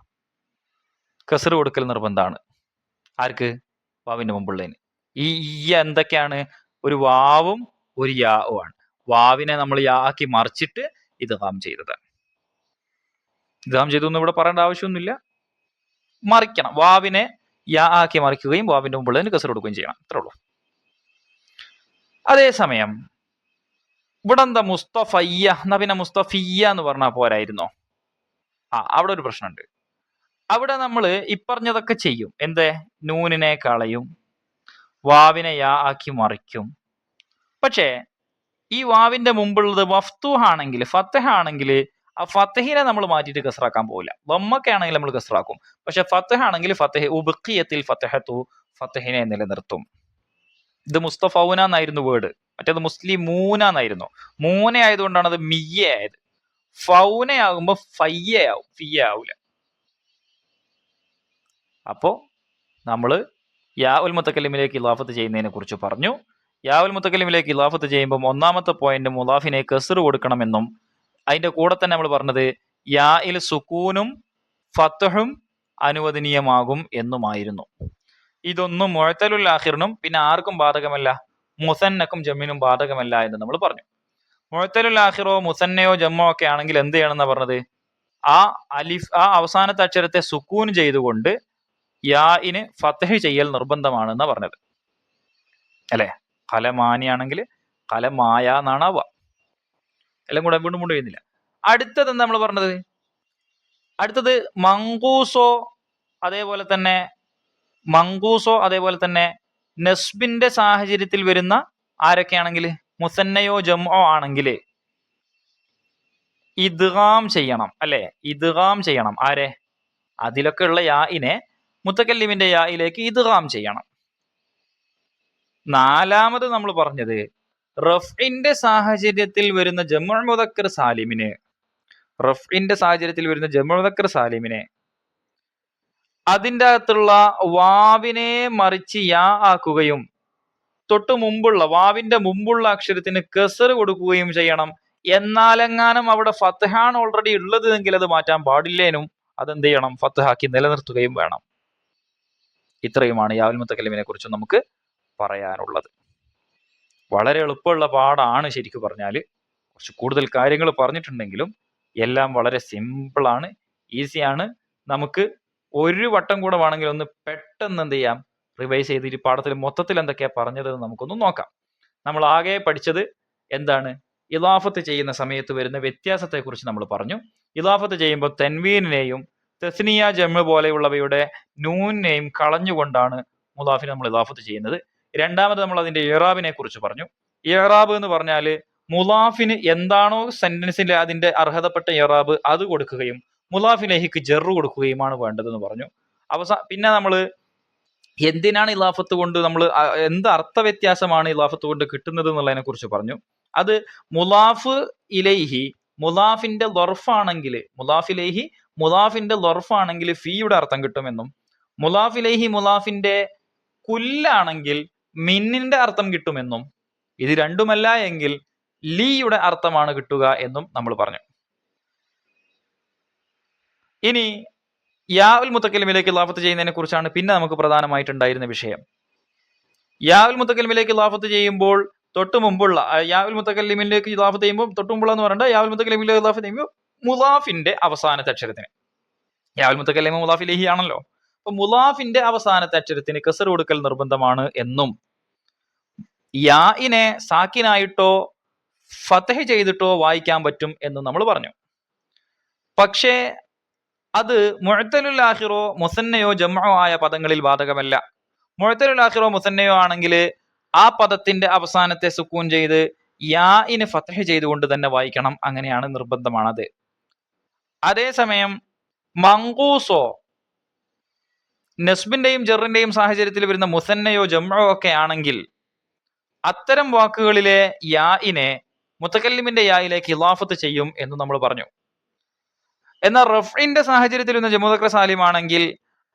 കസറ് കൊടുക്കൽ നിർബന്ധമാണ്. ആർക്ക്? വാവിന്റെ മുമ്പുള്ളതിന്. ഈ എന്തൊക്കെയാണ്? ഒരു വാവും ഒരു യാവും ആണ്. വാവിനെ നമ്മൾ യാ ആക്കി മറിച്ചിട്ട് ഇദ്ഗാം ചെയ്തത്. ഇദ്ഗാം ചെയ്തു എന്ന് ഇവിടെ പറയേണ്ട ആവശ്യമൊന്നുമില്ല. മറിക്കണം, വാവിനെ യാ ആക്കി മറിക്കുകയും വാവിന്റെ മുമ്പുള്ളതിന് കസർ കൊടുക്കുകയും ചെയ്യണം, അത്രേ ഉള്ളൂ. അതേസമയം ഇവിടെ എന്താ മുസ്തഫയ്യ, എന്നാ പിന്നെ മുസ്തഫിയ എന്ന് പറഞ്ഞാൽ പോരായിരുന്നോ? അവിടെ ഒരു പ്രശ്നമുണ്ട്. അവിടെ നമ്മൾ ഇപ്പറഞ്ഞതൊക്കെ ചെയ്യും. എന്തേ? നൂനിനെ കളയും, വാവിനെ യാ ആക്കി മറിക്കും. പക്ഷേ ഈ വാവിന്റെ മുമ്പുള്ളത് മഫ്തൂഹാണെങ്കിൽ, ഫത്തഹ ആണെങ്കിൽ, ആ ഫത്തഹിനെ നമ്മൾ മാറ്റിയിട്ട് കസറാക്കാൻ പോകില്ല. വമ്മൊക്കെ ആണെങ്കിൽ നമ്മൾ കസറാക്കും. പക്ഷെ ഫത്തഹ ആണെങ്കിൽ ഫത്തഹ് ഉബഖിയത്തിൽ ഫത്തഹത്തു, ഫത്തഹിനെ നിലനിർത്തും. ഇത് മുസ്തഫൗന എന്നായിരുന്നു വേർഡ്, മറ്റേത് മുസ്ലിമൂന എന്നായിരുന്നു. മൂന ആയതുകൊണ്ടാണ് അത് മിയ്യ ആയത്. ഫൗനയാകുമ്പോ ഫയ്യയാവും, ഫിയ്യ ആവൂല. അപ്പോ നമ്മള് യാ ഉൽ മുത്തക്കല്ലിമിലേക്ക് ഇലാഫത്ത് ചെയ്യുന്നതിനെ കുറിച്ച് പറഞ്ഞു. യാ ഉൽ മുത്തക്കല്ലിമിലേക്ക് ഇലാഫത്ത് ചെയ്യുമ്പോൾ ഒന്നാമത്തെ പോയിന്റ് മുലാഫിനെ കസർ കൊടുക്കണമെന്നും, അതിന്റെ കൂടെ തന്നെ നമ്മൾ പറഞ്ഞത് യായിൽ സുക്കൂനും ഫത്തഹും അനുവദനീയമാകും എന്നുമായിരുന്നു. ഇതൊന്നും മുഅ്തലുൽ ആഖിറിനും പിന്നെ ആർക്കും ബാധകമല്ല, മുസന്നക്കും ജമ്മിനും ബാധകമല്ല എന്ന് നമ്മൾ പറഞ്ഞു. മുഅ്തലുൽ ആഖിറോ മുസന്നയോ ജമ്മോ ഒക്കെ ആണെങ്കിൽ എന്ത് ചെയ്യണമെന്നാ പറഞ്ഞത്? ആ അവസാനത്തെ അക്ഷരത്തെ സുക്കൂൻ ചെയ്തുകൊണ്ട് യാഇന് ഫത്തഹ് ചെയ്യൽ നിർബന്ധമാണെന്നാ പറഞ്ഞത് അല്ലെ. കലമാനിയാണെങ്കിൽ കലമായ എന്നാണ് ആവുക. എല്ലാം കൂടെ വീണ്ടും ചെയ്യുന്നില്ല. അടുത്തത് എന്താ നമ്മൾ പറഞ്ഞത്? അടുത്തത് മങ്കൂസോ അതേപോലെ തന്നെ നസ്ബിന്റെ സാഹചര്യത്തിൽ വരുന്ന ആരൊക്കെയാണെങ്കിൽ, മുസന്നയോ ജംഓ ആണെങ്കിൽ ഇദ്ഗാം ചെയ്യണം അല്ലെ. ഇദ്ഗാം ചെയ്യണം. ആരെ? അതിലൊക്കെ ഉള്ള യാഇനെ മുത്തക്കല്ലിമിന്റെ യായിലേക്ക് ഇദ്ഗാം ചെയ്യണം. നാലാമത് നമ്മൾ പറഞ്ഞത് റഫ്ഇന്റെ സാഹചര്യത്തിൽ വരുന്ന ജംഉ മുദക്കർ സാലിമിന്, റഫ്ഇന്റെ സാഹചര്യത്തിൽ വരുന്ന ജംഉ മുദക്കർ സാലിമിനെ അതിൻ്റെ അകത്തുള്ള വാവിനെ മറിച്ച് യാ ആക്കുകയും തൊട്ടു മുമ്പുള്ള വാവിന്റെ മുമ്പുള്ള അക്ഷരത്തിന് കസർ കൊടുക്കുകയും ചെയ്യണം. എന്നാലെങ്ങാനും അവിടെ ഫത്ഹാണ് ഓൾറെഡി ഉള്ളത് എങ്കിൽ അത് മാറ്റാൻ പാടില്ലേനും അതെന്ത് ചെയ്യണം? ഫത്ഹാക്കി നിലനിർത്തുകയും വേണം. ഇത്രയുമാണ് യാഉൽ മുത്തക്കല്ലിമിനെ കുറിച്ച് നമുക്ക് പറയാനുള്ളത്. വളരെ എളുപ്പമുള്ള പാഠാണ് ശരിക്കും പറഞ്ഞാൽ. കുറച്ച് കൂടുതൽ കാര്യങ്ങൾ പറഞ്ഞിട്ടുണ്ടെങ്കിലും എല്ലാം വളരെ സിമ്പിളാണ്, ഈസിയാണ്. നമുക്ക് ഒരു വട്ടം കൂടെ വേണമെങ്കിൽ ഒന്ന് പെട്ടെന്ന് എന്ത് ചെയ്യാം, റിവൈസ് ചെയ്തിട്ട് പാഠത്തിൽ മൊത്തത്തിൽ എന്തൊക്കെയാ പറഞ്ഞത് നമുക്കൊന്ന് നോക്കാം. നമ്മൾ ആകെ പഠിച്ചത് എന്താണ്? ഇലാഫത്ത് ചെയ്യുന്ന സമയത്ത് വരുന്ന വ്യത്യാസത്തെ കുറിച്ച് നമ്മൾ പറഞ്ഞു. ഇലാഫത്ത് ചെയ്യുമ്പോൾ തൻവീനിനെയും തസ്നിയ ജംഉ പോലെയുള്ളവയുടെ നൂനെയും കളഞ്ഞുകൊണ്ടാണ് മുലാഫിനെ നമ്മൾ ഇലാഫത്ത് ചെയ്യുന്നത്. രണ്ടാമത് നമ്മൾ അതിന്റെ ഇറാബിനെ കുറിച്ച് പറഞ്ഞു. ഇറാബ് എന്ന് പറഞ്ഞാൽ മുലാഫിന് എന്താണോ സെന്റൻസിന്റെ അതിന്റെ അർഹതപ്പെട്ട ഇറാബ് അത് കൊടുക്കുകയും മുലാഫിലേഹിക്ക് ജെറു കൊടുക്കുകയുമാണ് വേണ്ടതെന്ന് പറഞ്ഞു. പിന്നെ നമ്മൾ എന്തിനാണ് ഇലാഫത്ത് കൊണ്ട് നമ്മൾ എന്ത് അർത്ഥ വ്യത്യാസമാണ് ഇലാഫത്ത് കൊണ്ട് കിട്ടുന്നത് എന്നുള്ളതിനെ കുറിച്ച് പറഞ്ഞു. അത് മുലാഫ് ഇലൈഹി മുലാഫിന്റെ ലൊർഫാണെങ്കിൽ, മുലാഫിലേഹി മുലാഫിന്റെ ലൊർഫാണെങ്കിൽ ഫീയുടെ അർത്ഥം കിട്ടുമെന്നും, മുലാഫിലേഹി മുലാഫിന്റെ കുല്ലാണെങ്കിൽ മിന്നിന്റെ അർത്ഥം കിട്ടുമെന്നും, ഇത് രണ്ടുമല്ല എങ്കിൽ ലീയുടെ അർത്ഥമാണ് കിട്ടുക എന്നും നമ്മൾ പറഞ്ഞു. ഇനി യാഉൽ മുത്തക്കല്ലിമിലേക്ക് ഇലാഫത്ത് ചെയ്യുന്നതിനെ കുറിച്ചാണ് പിന്നെ നമുക്ക് പ്രധാനമായിട്ടുണ്ടായിരുന്ന വിഷയം. യാഉൽ മുത്തക്കല്ലിമിലേക്ക് ഇലാഫത്ത് ചെയ്യുമ്പോൾ തൊട്ട് മുമ്പുള്ള യാഉൽ മുത്തക്കല്ലിമിലേക്ക് ഇലാഫത്ത് ചെയ്യുമ്പോൾ തൊട്ട് മുമ്പുള്ള എന്ന് പറയണ്ട, യാഉൽ മുത്തക്കല്ലിമിലേക്ക് ഇലാഫത്ത് ചെയ്യുമ്പോൾ മുലാഫിന്റെ അവസാനത്തെ അക്ഷരത്തിന്, യാവുൽ മുത്തക്കല്ലിമ മുലാഫ് ഇലൈഹി ആണല്ലോ. അപ്പൊ മുലാഫിന്റെ അവസാനത്തെ അക്ഷരത്തിന് കസർ കൊടുക്കൽ നിർബന്ധമാണ് എന്നും യാഇനെ സാക്കിനായിട്ടോ ഫതഹ് ചെയ്തിട്ടോ വായിക്കാൻ പറ്റും എന്നും നമ്മൾ പറഞ്ഞു. പക്ഷേ അത് മുഅ്തലുൽ ആഖിറോ മുസന്നയോ ജംഉ ആയ പദങ്ങളിൽ ബാധകമല്ല. മുഅ്തലുൽ ആഖിറോ മുസന്നയോ ആണെങ്കിൽ ആ പദത്തിന്റെ അവസാനത്തെ സുക്കൂൻ ചെയ്ത് യാഇന് ഫതഹ് ചെയ്തുകൊണ്ട് തന്നെ വായിക്കണം, അങ്ങനെയാണ്, നിർബന്ധമാണത്. അതേസമയം മങ്കൂസോ നസ്ബിന്റെയും ജറിന്റെയും സാഹചര്യത്തിൽ വരുന്ന മുസന്നയോ ജംഉ ഒക്കെ ആണെങ്കിൽ അത്തരം വാക്കുകളിലെ യാഇനെ മുത്തക്കല്ലിമിന്റെ യായിലേക്ക് ഇളാഫത്ത് ചെയ്യും എന്ന് നമ്മൾ പറഞ്ഞു. എന്നാൽ റഫ്ഇന്റെ സാഹചര്യത്തിൽ വരുന്ന ജംഉ മുദക്കർ സാലിം ആണെങ്കിൽ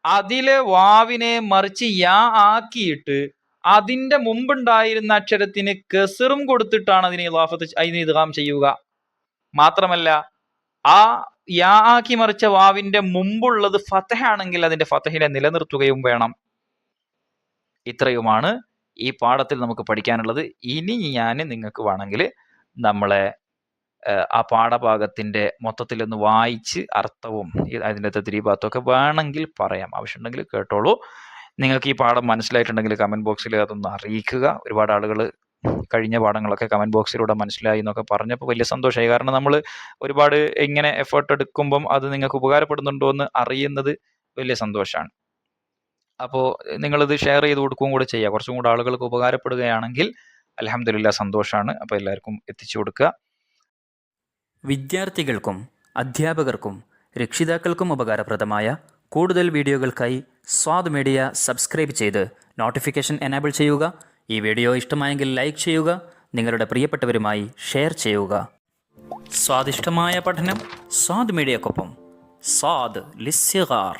അതിലെ വാവിനെ മറിച്ച് യാ ആക്കിയിട്ട് അതിന്റെ മുമ്പുണ്ടായിരുന്ന അക്ഷരത്തിന് കസറും കൊടുത്തിട്ടാണ് അതിനെ ഇദ്ഗാം ചെയ്യുക. മാത്രമല്ല ആ യാ ആക്കി മറിച്ച വാവിന്റെ മുമ്പുള്ളത് ഫതഹ് ആണെങ്കിൽ അതിന്റെ ഫതഹിനെ നിലനിർത്തുകയും വേണം. ഇത്രയുമാണ് ഈ പാഠത്തിൽ നമുക്ക് പഠിക്കാനുള്ളത്. ഇനി ഞാൻ നിങ്ങൾക്ക് വേണമെങ്കിൽ നമ്മളെ ആ പാഠഭാഗത്തിന്റെ മൊത്തത്തിലൊന്ന് വായിച്ച് അർത്ഥവും അതിൻ്റെ തദ്രീബാത്തും ഒക്കെ വേണമെങ്കിൽ പറയാം, ആവശ്യമുണ്ടെങ്കിൽ കേട്ടോളൂ. നിങ്ങൾക്ക് ഈ പാഠം മനസ്സിലായിട്ടുണ്ടെങ്കിൽ കമന്റ് ബോക്സിൽ അതൊന്ന് അറിയിക്കുക. ഒരുപാട് ആളുകൾ കഴിഞ്ഞ പാഠങ്ങളൊക്കെ കമന്റ് ബോക്സിലൂടെ മനസ്സിലായി എന്നൊക്കെ പറഞ്ഞപ്പോൾ വലിയ സന്തോഷമായി. കാരണം നമ്മൾ ഒരുപാട് ഇങ്ങനെ എഫേർട്ട് എടുക്കുമ്പം അത് നിങ്ങൾക്ക് ഉപകാരപ്പെടുന്നുണ്ടോ എന്ന് അറിയുന്നത് വലിയ സന്തോഷമാണ്. അപ്പോൾ നിങ്ങളിത് ഷെയർ ചെയ്ത് കൊടുക്കുകയും കൂടെ ചെയ്യുക. കുറച്ചും കൂടെ ആളുകൾക്ക് ഉപകാരപ്പെടുകയാണെങ്കിൽ അൽഹംദുലില്ലാ സന്തോഷമാണ്. അപ്പോൾ എല്ലാവർക്കും എത്തിച്ചു കൊടുക്കുക. വിദ്യാർത്ഥികൾക്കും അധ്യാപകർക്കും രക്ഷിതാക്കൾക്കും ഉപകാരപ്രദമായ കൂടുതൽ വീഡിയോകൾക്കായി സ്വാദ് മീഡിയ സബ്സ്ക്രൈബ് ചെയ്ത് നോട്ടിഫിക്കേഷൻ എനേബിൾ ചെയ്യുക. ഈ വീഡിയോ ഇഷ്ടമായെങ്കിൽ ലൈക്ക് ചെയ്യുക, നിങ്ങളുടെ പ്രിയപ്പെട്ടവരുമായി ഷെയർ ചെയ്യുക. സ്വാദിഷ്ടമായ പഠനം സ്വാദ് മീഡിയക്കൊപ്പം. സ്വാദ് ലിസ്സിഗാർ.